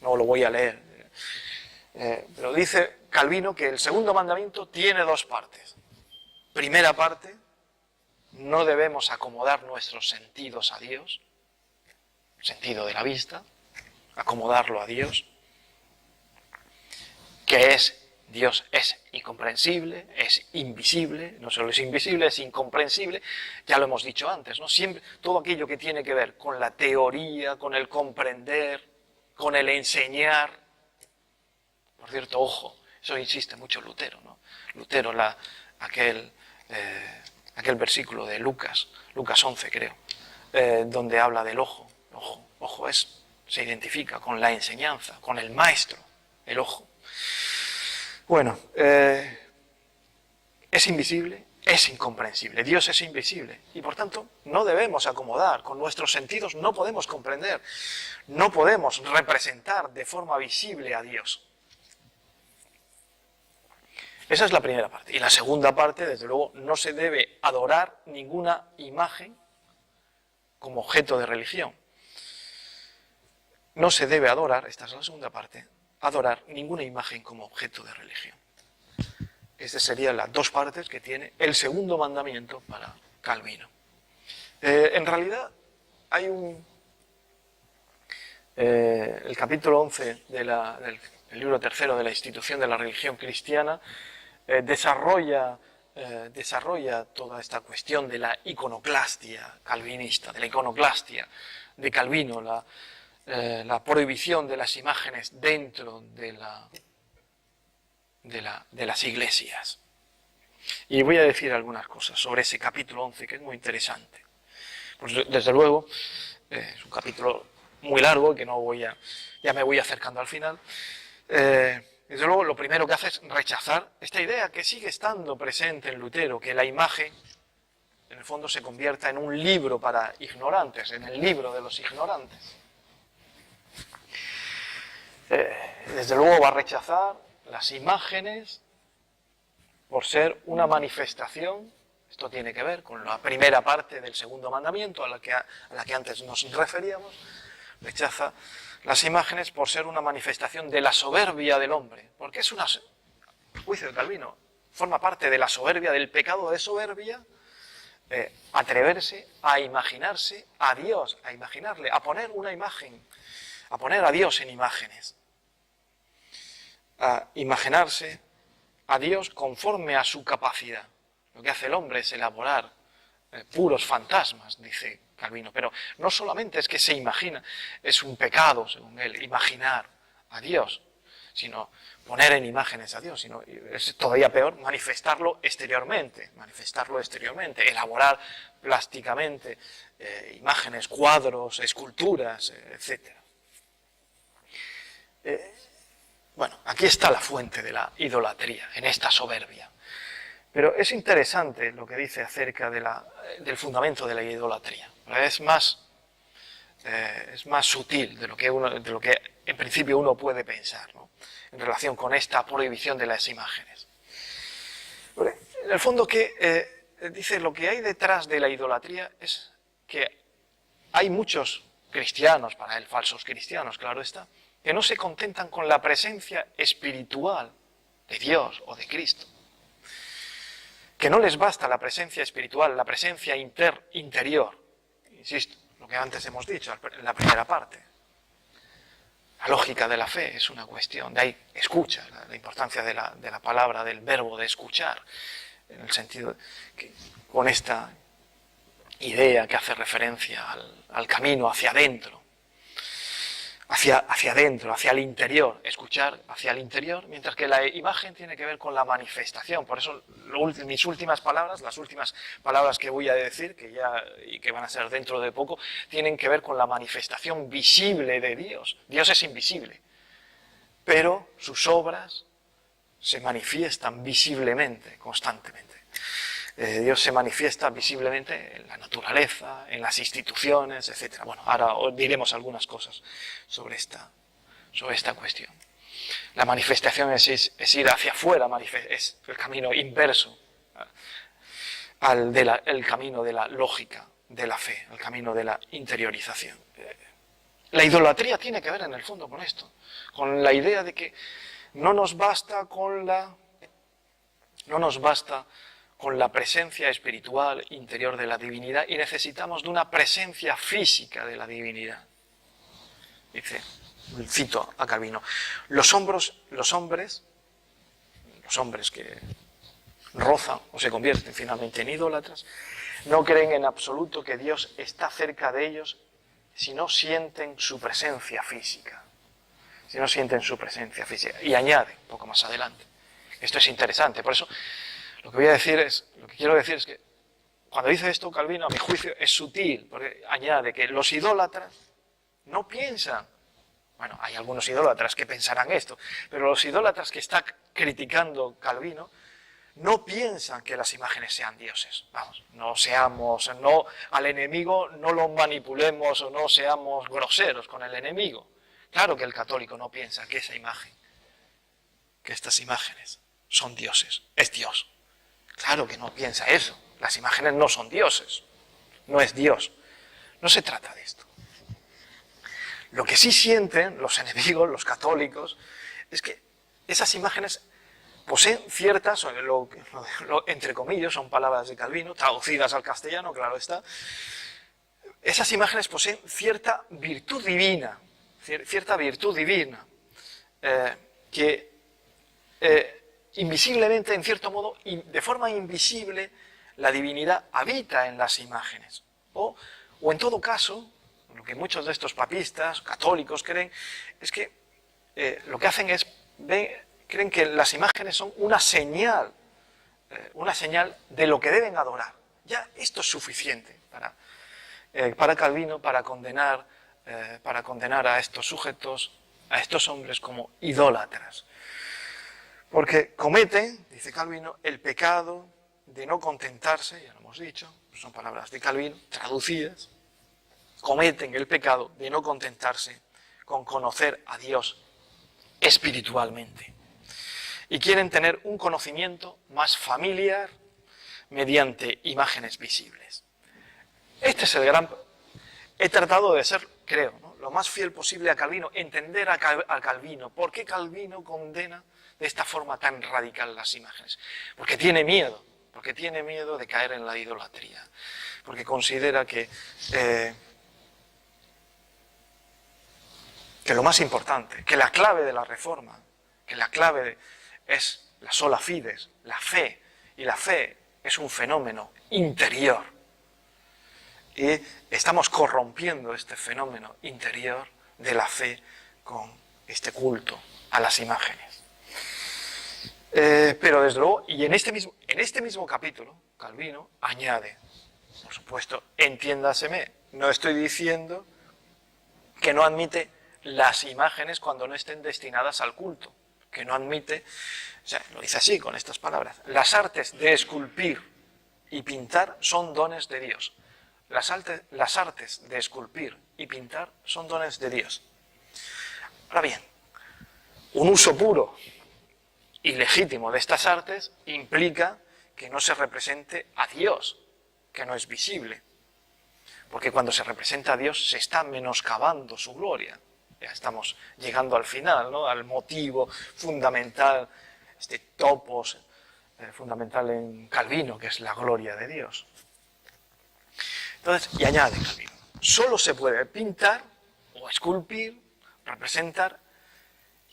No lo voy a leer, pero dice Calvino que el segundo mandamiento tiene dos partes. Primera parte, no debemos acomodar nuestros sentidos a Dios, sentido de la vista, acomodarlo a Dios, que Dios es incomprensible, es invisible, no solo es invisible, es incomprensible, ya lo hemos dicho antes, ¿no? Siempre, todo aquello que tiene que ver con la teoría, con el comprender, con el enseñar. Por cierto, ojo, eso insiste mucho Lutero, ¿no? Lutero, aquel versículo de Lucas 11 creo, donde habla del ojo. Ojo se identifica con la enseñanza, con el maestro, el ojo. Bueno, es invisible, es incomprensible. Dios es invisible y por tanto no debemos acomodar. Con nuestros sentidos no podemos comprender, no podemos representar de forma visible a Dios. Esa es la primera parte. Y la segunda parte, desde luego, no se debe adorar ninguna imagen como objeto de religión. No se debe adorar, esta es la segunda parte, adorar ninguna imagen como objeto de religión. Estas serían las dos partes que tiene el segundo mandamiento para Calvino. En realidad hay el capítulo 11 del libro tercero de la institución de la religión cristiana desarrolla toda esta cuestión de la iconoclastia calvinista, de la iconoclastia de Calvino, la prohibición de las imágenes dentro de las iglesias. Y voy a decir algunas cosas sobre ese capítulo 11 que es muy interesante. Pues desde luego es un capítulo muy largo que ya me voy acercando al final. Desde luego lo primero que hace es rechazar esta idea que sigue estando presente en Lutero, que la imagen en el fondo se convierta en un libro para ignorantes, en el libro de los ignorantes. Desde luego va a rechazar las imágenes por ser una manifestación. Esto tiene que ver con la primera parte del segundo mandamiento a la que antes nos referíamos. Rechaza las imágenes por ser una manifestación de la soberbia del hombre, porque es juicio de Calvino, forma parte de la soberbia, del pecado de soberbia, atreverse a imaginarse a Dios, a imaginarle, a poner una imagen, a poner a Dios en imágenes, a imaginarse a Dios conforme a su capacidad. Lo que hace el hombre es elaborar puros fantasmas, dice Calvino, pero no solamente es que se imagina, es un pecado, según él, imaginar a Dios, sino poner en imágenes a Dios, sino, es todavía peor, manifestarlo exteriormente, elaborar plásticamente imágenes, cuadros, esculturas, etc. Bueno, aquí está la fuente de la idolatría, en esta soberbia. Pero es interesante lo que dice acerca del fundamento de la idolatría. Es más sutil de lo que en principio uno puede pensar, ¿no?, en relación con esta prohibición de las imágenes. Porque, en el fondo, dice, lo que hay detrás de la idolatría es que hay muchos cristianos, para él falsos cristianos, claro está, que no se contentan con la presencia espiritual de Dios o de Cristo. Que no les basta la presencia espiritual, la presencia interior. Insisto, lo que antes hemos dicho en la primera parte. La lógica de la fe es una cuestión, de ahí escucha, la importancia de la palabra, del verbo de escuchar, en el sentido que con esta idea que hace referencia al camino hacia adentro, hacia el interior, escuchar hacia el interior, mientras que la imagen tiene que ver con la manifestación. Por eso mis últimas palabras, las últimas palabras que voy a decir, y que van a ser dentro de poco, tienen que ver con la manifestación visible de Dios. Dios es invisible, pero sus obras se manifiestan visiblemente, constantemente. Dios se manifiesta visiblemente en la naturaleza, en las instituciones, etc. Bueno, ahora os diremos algunas cosas sobre esta cuestión. La manifestación es ir hacia afuera, es el camino inverso el camino de la lógica, de la fe, el camino de la interiorización. La idolatría tiene que ver en el fondo con esto, con la idea de que no nos basta con la presencia espiritual interior de la divinidad y necesitamos de una presencia física de la divinidad. Dice, cito a Calvino, los hombres que rozan o se convierten finalmente en idólatras, no creen en absoluto que Dios está cerca de ellos si no sienten su presencia física. Y añade, un poco más adelante, esto es interesante, por eso lo que quiero decir es que cuando dice esto Calvino, a mi juicio, es sutil, porque añade que los idólatras no piensan, bueno, hay algunos idólatras que pensarán esto, pero los idólatras que está criticando Calvino no piensan que las imágenes sean dioses. Vamos, al enemigo no lo manipulemos o no seamos groseros con el enemigo. Claro que el católico no piensa que estas imágenes son dioses, es Dios. Claro que no piensa eso. Las imágenes no son dioses. No es Dios. No se trata de esto. Lo que sí sienten los enemigos, los católicos, es que esas imágenes poseen ciertas, entre comillas, son palabras de Calvino, traducidas al castellano, claro está. Esas imágenes poseen cierta virtud divina, que invisiblemente, en cierto modo, de forma invisible, la divinidad habita en las imágenes. O en todo caso, lo que muchos de estos papistas, católicos, creen, es que lo que hacen es, creen que las imágenes son una señal de lo que deben adorar. Ya esto es suficiente para Calvino, para condenar a estos sujetos, a estos hombres como idólatras. Porque cometen, dice Calvino, el pecado de no contentarse, ya lo hemos dicho, son palabras de Calvino, traducidas, cometen el pecado de no contentarse con conocer a Dios espiritualmente. Y quieren tener un conocimiento más familiar mediante imágenes visibles. Este es el gran... He tratado de ser, creo, ¿no?, lo más fiel posible a Calvino, entender a Calvino. ¿Por qué Calvino condena de esta forma tan radical las imágenes? Porque tiene miedo de caer en la idolatría, porque considera que lo más importante, que la clave de la reforma, es la sola fides, la fe, y la fe es un fenómeno interior. Y estamos corrompiendo este fenómeno interior de la fe con este culto a las imágenes. Pero desde luego, y en este mismo capítulo, Calvino añade, por supuesto, entiéndaseme, no estoy diciendo que no admite las imágenes cuando no estén destinadas al culto, que no admite, o sea, lo dice así con estas palabras, las artes de esculpir y pintar son dones de Dios. Las artes de esculpir y pintar son dones de Dios. Ahora bien, un uso puro y legítimo de estas artes implica que no se represente a Dios, que no es visible. Porque cuando se representa a Dios se está menoscabando su gloria. Ya estamos llegando al final, ¿no? Al motivo fundamental, este topos fundamental en Calvino, que es la gloria de Dios. Entonces, y añade Calvino, solo se puede pintar o esculpir, representar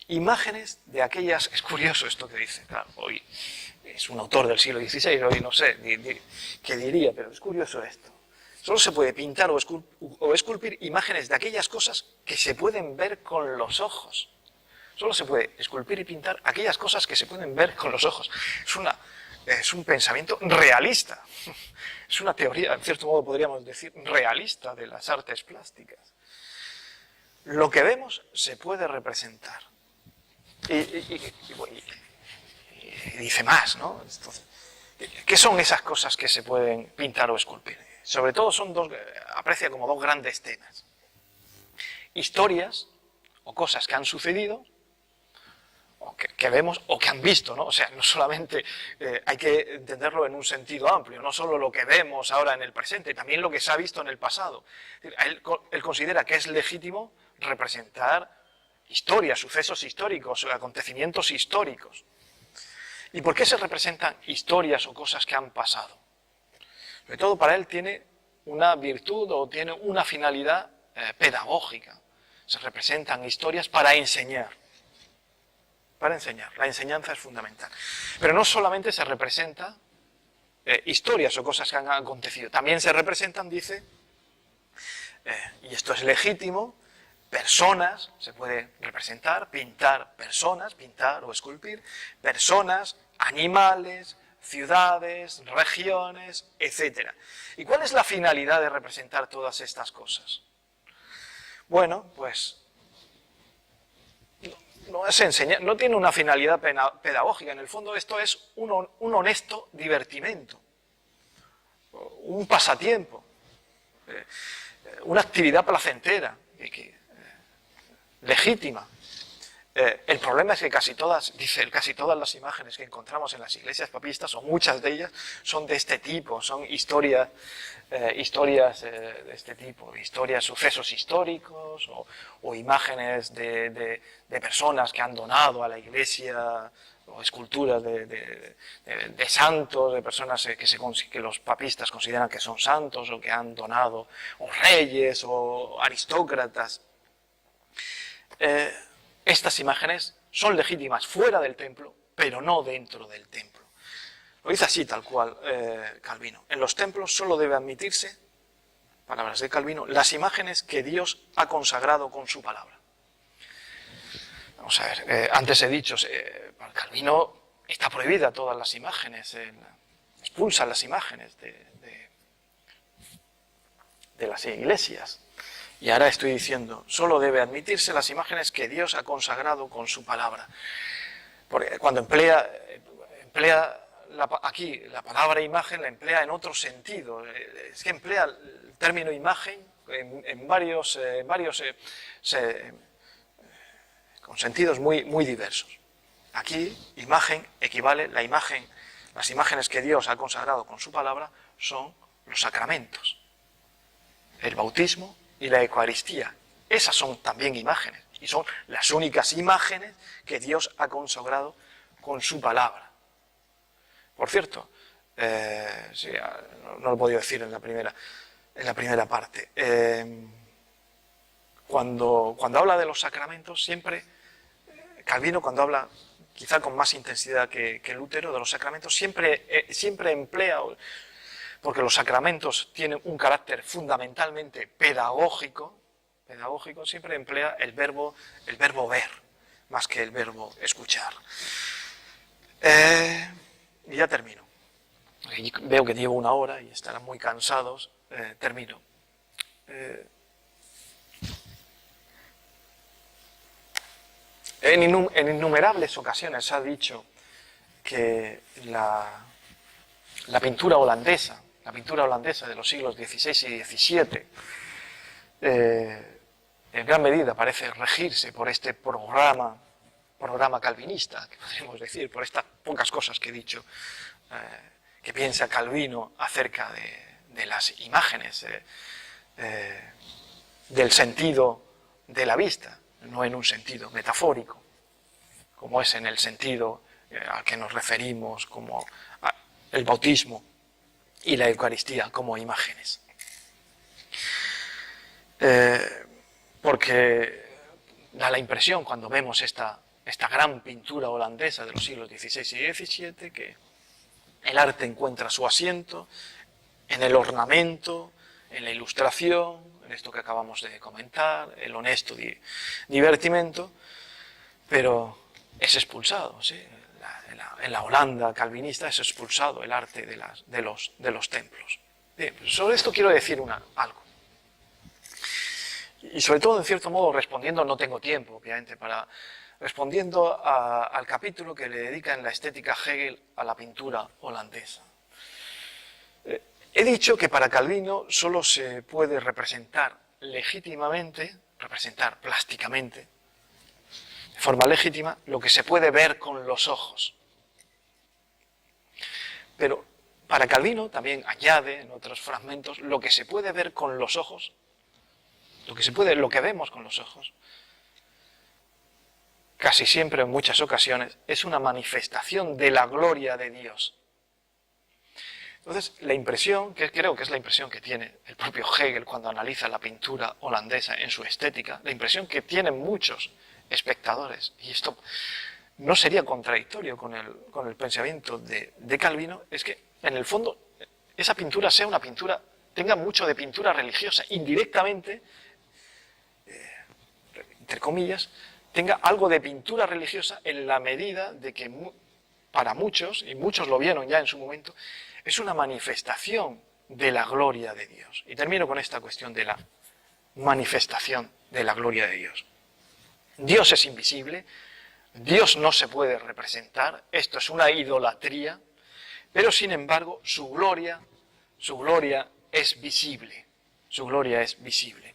imágenes de aquellas... Es curioso esto que dice, claro, hoy es un autor del siglo XVI, hoy no sé qué diría, pero es curioso esto. Solo se puede pintar o esculpir imágenes de aquellas cosas que se pueden ver con los ojos. Solo se puede esculpir y pintar aquellas cosas que se pueden ver con los ojos. Es un pensamiento realista. Es una teoría, en cierto modo podríamos decir, realista de las artes plásticas. Lo que vemos se puede representar. Y dice más, ¿no? Entonces, ¿qué son esas cosas que se pueden pintar o esculpir? Sobre todo aprecia como dos grandes temas. Historias o cosas que han sucedido, o que vemos, o que han visto, ¿no? O sea, no solamente hay que entenderlo en un sentido amplio, no solo lo que vemos ahora en el presente, también lo que se ha visto en el pasado. Él considera que es legítimo representar historias, sucesos históricos, acontecimientos históricos. ¿Y por qué se representan historias o cosas que han pasado? Sobre todo para él tiene una virtud o tiene una finalidad pedagógica. Se representan historias para enseñar. Para enseñar. La enseñanza es fundamental. Pero no solamente se representan historias o cosas que han acontecido. También se representan, dice, y esto es legítimo, personas, se puede representar, pintar personas, pintar o esculpir, personas, animales, ciudades, regiones, etc. ¿Y cuál es la finalidad de representar todas estas cosas? Bueno, pues no es enseñar, no tiene una finalidad pedagógica. En el fondo esto es un honesto divertimento, un pasatiempo, una actividad placentera, legítima. El problema es que casi todas las imágenes que encontramos en las iglesias papistas, o muchas de ellas, son de este tipo, son historias de este tipo, historias, sucesos históricos, o imágenes de personas que han donado a la iglesia, o esculturas de santos, de personas que los papistas consideran que son santos, o que han donado, o reyes, o aristócratas. Estas imágenes son legítimas fuera del templo, pero no dentro del templo. Lo dice así, tal cual, Calvino. En los templos solo debe admitirse, palabras de Calvino, las imágenes que Dios ha consagrado con su palabra. Vamos a ver, antes he dicho, para Calvino está prohibida todas las imágenes, expulsa las imágenes de las iglesias. Y ahora estoy diciendo, solo debe admitirse las imágenes que Dios ha consagrado con su palabra. Porque cuando emplea aquí la palabra imagen, la emplea en otro sentido. Es que emplea el término imagen con sentidos muy diversos. Aquí, imagen equivale, las imágenes que Dios ha consagrado con su palabra son los sacramentos. El bautismo y la Eucaristía. Esas son también imágenes, y son las únicas imágenes que Dios ha consagrado con su palabra. Por cierto, sí, no lo he podido decir en la primera parte. Cuando habla de los sacramentos, siempre, Calvino, cuando habla, quizá con más intensidad que Lutero, de los sacramentos, siempre emplea... Porque los sacramentos tienen un carácter fundamentalmente pedagógico, siempre emplea el verbo ver. más que el verbo escuchar. Y ya termino. Veo que llevo 1 hora y estarán muy cansados. Termino. En innumerables ocasiones se ha dicho que la pintura holandesa de los siglos XVI y XVII, en gran medida parece regirse por este programa calvinista, que podríamos decir, por estas pocas cosas que he dicho, que piensa Calvino acerca de las imágenes, del sentido de la vista, no en un sentido metafórico, como es en el sentido al que nos referimos como el bautismo y la Eucaristía como imágenes. Porque da la impresión cuando vemos esta gran pintura holandesa de los siglos XVI y XVII que el arte encuentra su asiento en el ornamento, en la ilustración, en esto que acabamos de comentar, el honesto divertimento, pero es expulsado, ¿sí? En la Holanda calvinista es expulsado el arte de los templos. Bien, sobre esto quiero decir algo. Y sobre todo, en cierto modo, respondiendo, no tengo tiempo, obviamente, respondiendo al capítulo que le dedica en la estética Hegel a la pintura holandesa. He dicho que para Calvino solo se puede representar legítimamente, representar plásticamente, de forma legítima, lo que se puede ver con los ojos. Pero para Calvino también añade en otros fragmentos lo que se puede ver con los ojos, lo que vemos con los ojos, casi siempre, en muchas ocasiones, es una manifestación de la gloria de Dios. Entonces, la impresión, que creo que es la impresión que tiene el propio Hegel cuando analiza la pintura holandesa en su estética, la impresión que tienen muchos espectadores, y esto no sería contradictorio con el pensamiento de Calvino, es que, en el fondo, esa pintura sea una pintura, tenga mucho de pintura religiosa, indirectamente, entre comillas, tenga algo de pintura religiosa en la medida de que para muchos, y muchos lo vieron ya en su momento, es una manifestación de la gloria de Dios. Y termino con esta cuestión de la manifestación de la gloria de Dios. Dios es invisible, Dios no se puede representar, esto es una idolatría, pero sin embargo su gloria es visible, su gloria es visible.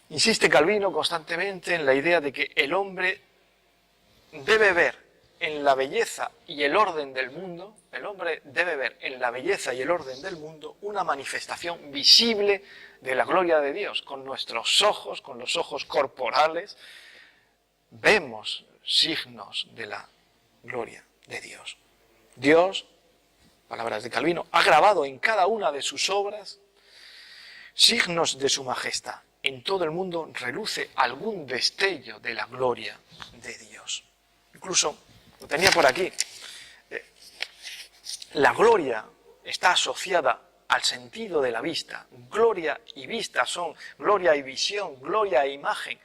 Insiste Calvino constantemente en la idea de que el hombre debe ver en la belleza y el orden del mundo, una manifestación visible de la gloria de Dios. Con nuestros ojos, con los ojos corporales, vemos signos de la gloria de Dios. Dios, palabras de Calvino, ha grabado en cada una de sus obras signos de su majestad. En todo el mundo reluce algún destello de la gloria de Dios. Incluso, lo tenía por aquí, la gloria está asociada al sentido de la vista. Gloria y vista son, gloria y visión, gloria e imagen,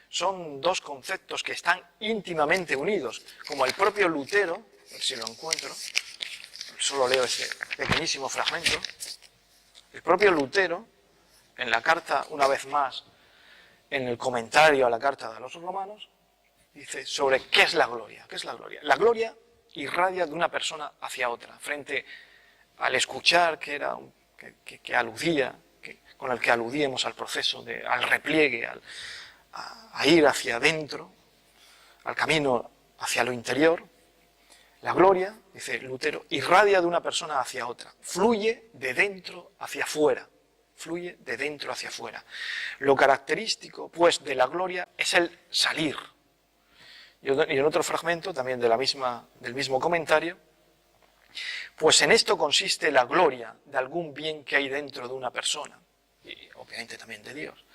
son dos conceptos que están íntimamente unidos, como el propio Lutero, a ver si lo encuentro, solo leo este pequeñísimo fragmento, el propio Lutero, en la carta, una vez más, en el comentario a la carta de los romanos, dice sobre qué es la gloria. ¿Qué es la gloria? La gloria irradia de una persona hacia otra, frente al escuchar que aludía, con el que aludíamos al proceso, al repliegue, a ir hacia adentro, al camino hacia lo interior. La gloria, dice Lutero, irradia de una persona hacia otra, fluye de dentro hacia afuera. Fluye de dentro hacia afuera. Lo característico, pues, de la gloria es el salir. Y en otro fragmento, también del mismo comentario, pues en esto consiste la gloria de algún bien que hay dentro de una persona, y obviamente también de Dios,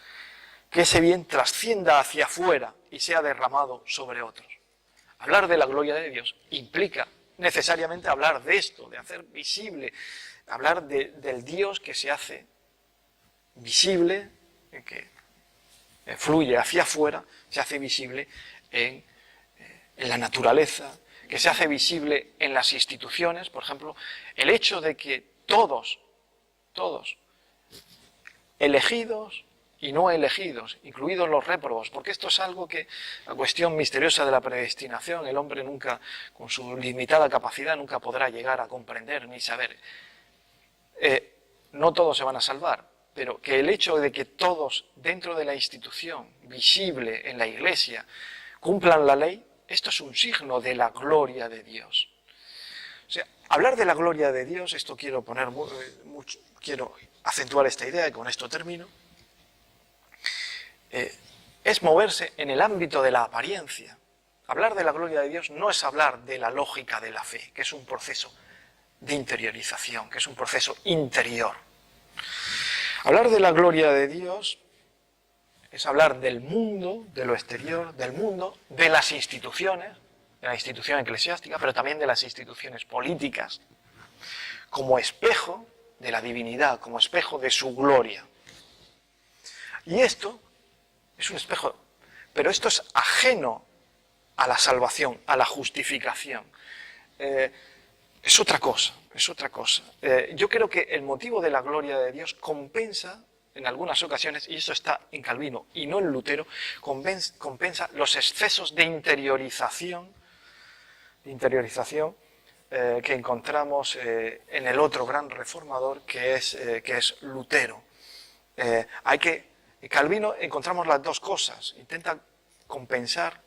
que ese bien trascienda hacia afuera y sea derramado sobre otros. Hablar de la gloria de Dios implica necesariamente hablar de esto, de hacer visible, hablar del Dios que se hace visible, que fluye hacia afuera, se hace visible en en la naturaleza, que se hace visible en las instituciones. Por ejemplo, el hecho de que todos, elegidos y no elegidos, incluidos los réprobos, porque esto es algo que, la cuestión misteriosa de la predestinación, el hombre nunca, con su limitada capacidad, nunca podrá llegar a comprender ni saber. No todos se van a salvar, pero que el hecho de que todos dentro de la institución, visible en la Iglesia, cumplan la ley, esto es un signo de la gloria de Dios. O sea, hablar de la gloria de Dios, esto quiero poner mucho, quiero acentuar esta idea y con esto termino, es moverse en el ámbito de la apariencia. Hablar de la gloria de Dios no es hablar de la lógica de la fe, que es un proceso de interiorización, que es un proceso interior. Hablar de la gloria de Dios es hablar del mundo, de lo exterior, del mundo, de las instituciones, de la institución eclesiástica, pero también de las instituciones políticas, como espejo de la divinidad, como espejo de su gloria. Y esto es un espejo, pero esto es ajeno a la salvación, a la justificación. Es otra cosa, es otra cosa. Yo creo que el motivo de la gloria de Dios compensa, en algunas ocasiones, y eso está en Calvino y no en Lutero, compensa los excesos de interiorización que encontramos en el otro gran reformador que es Lutero. En Calvino encontramos las dos cosas. Intenta compensar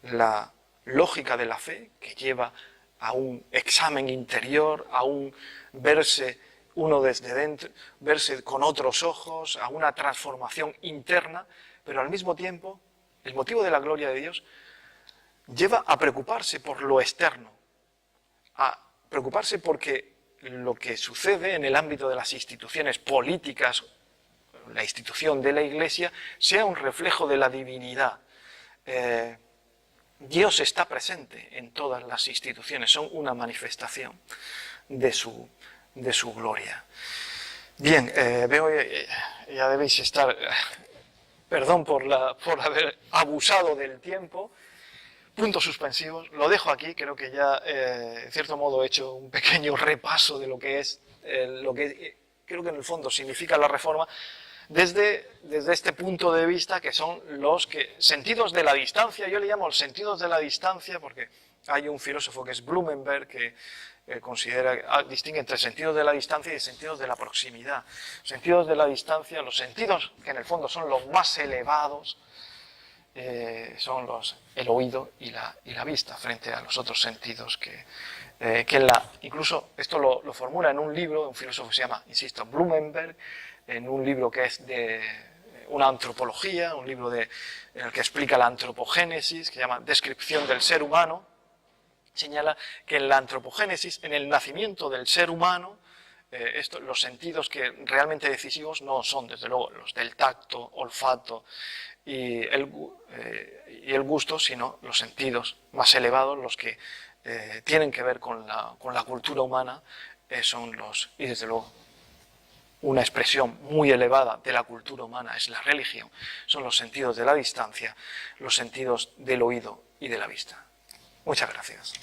la lógica de la fe, que lleva a un examen interior, a un verse uno desde dentro, verse con otros ojos, a una transformación interna, pero al mismo tiempo, el motivo de la gloria de Dios lleva a preocuparse por lo externo, a preocuparse porque lo que sucede en el ámbito de las instituciones políticas, la institución de la Iglesia, sea un reflejo de la divinidad. Dios está presente en todas las instituciones, son una manifestación de su gloria. Bien, veo, ya debéis estar, perdón por haber abusado del tiempo, puntos suspensivos, lo dejo aquí, creo que ya, en cierto modo, he hecho un pequeño repaso de lo que creo que en el fondo significa la Reforma, desde este punto de vista, que son los sentidos de la distancia. Yo le llamo los sentidos de la distancia porque hay un filósofo que es Blumenberg que distingue entre sentidos de la distancia y sentidos de la proximidad. Sentidos de la distancia, los sentidos que en el fondo son los más elevados, son el oído y la vista frente a los otros sentidos incluso esto lo formula en un libro, un filósofo que se llama, insisto, Blumenberg, en un libro que es de una antropología, un libro en el que explica la antropogénesis, que se llama Descripción del ser humano. Señala que en la antropogénesis, en el nacimiento del ser humano, los sentidos que realmente decisivos no son, desde luego, los del tacto, olfato y el gusto, sino los sentidos más elevados, los que tienen que ver con la cultura humana, y desde luego una expresión muy elevada de la cultura humana es la religión, son los sentidos de la distancia, los sentidos del oído y de la vista. Muchas gracias.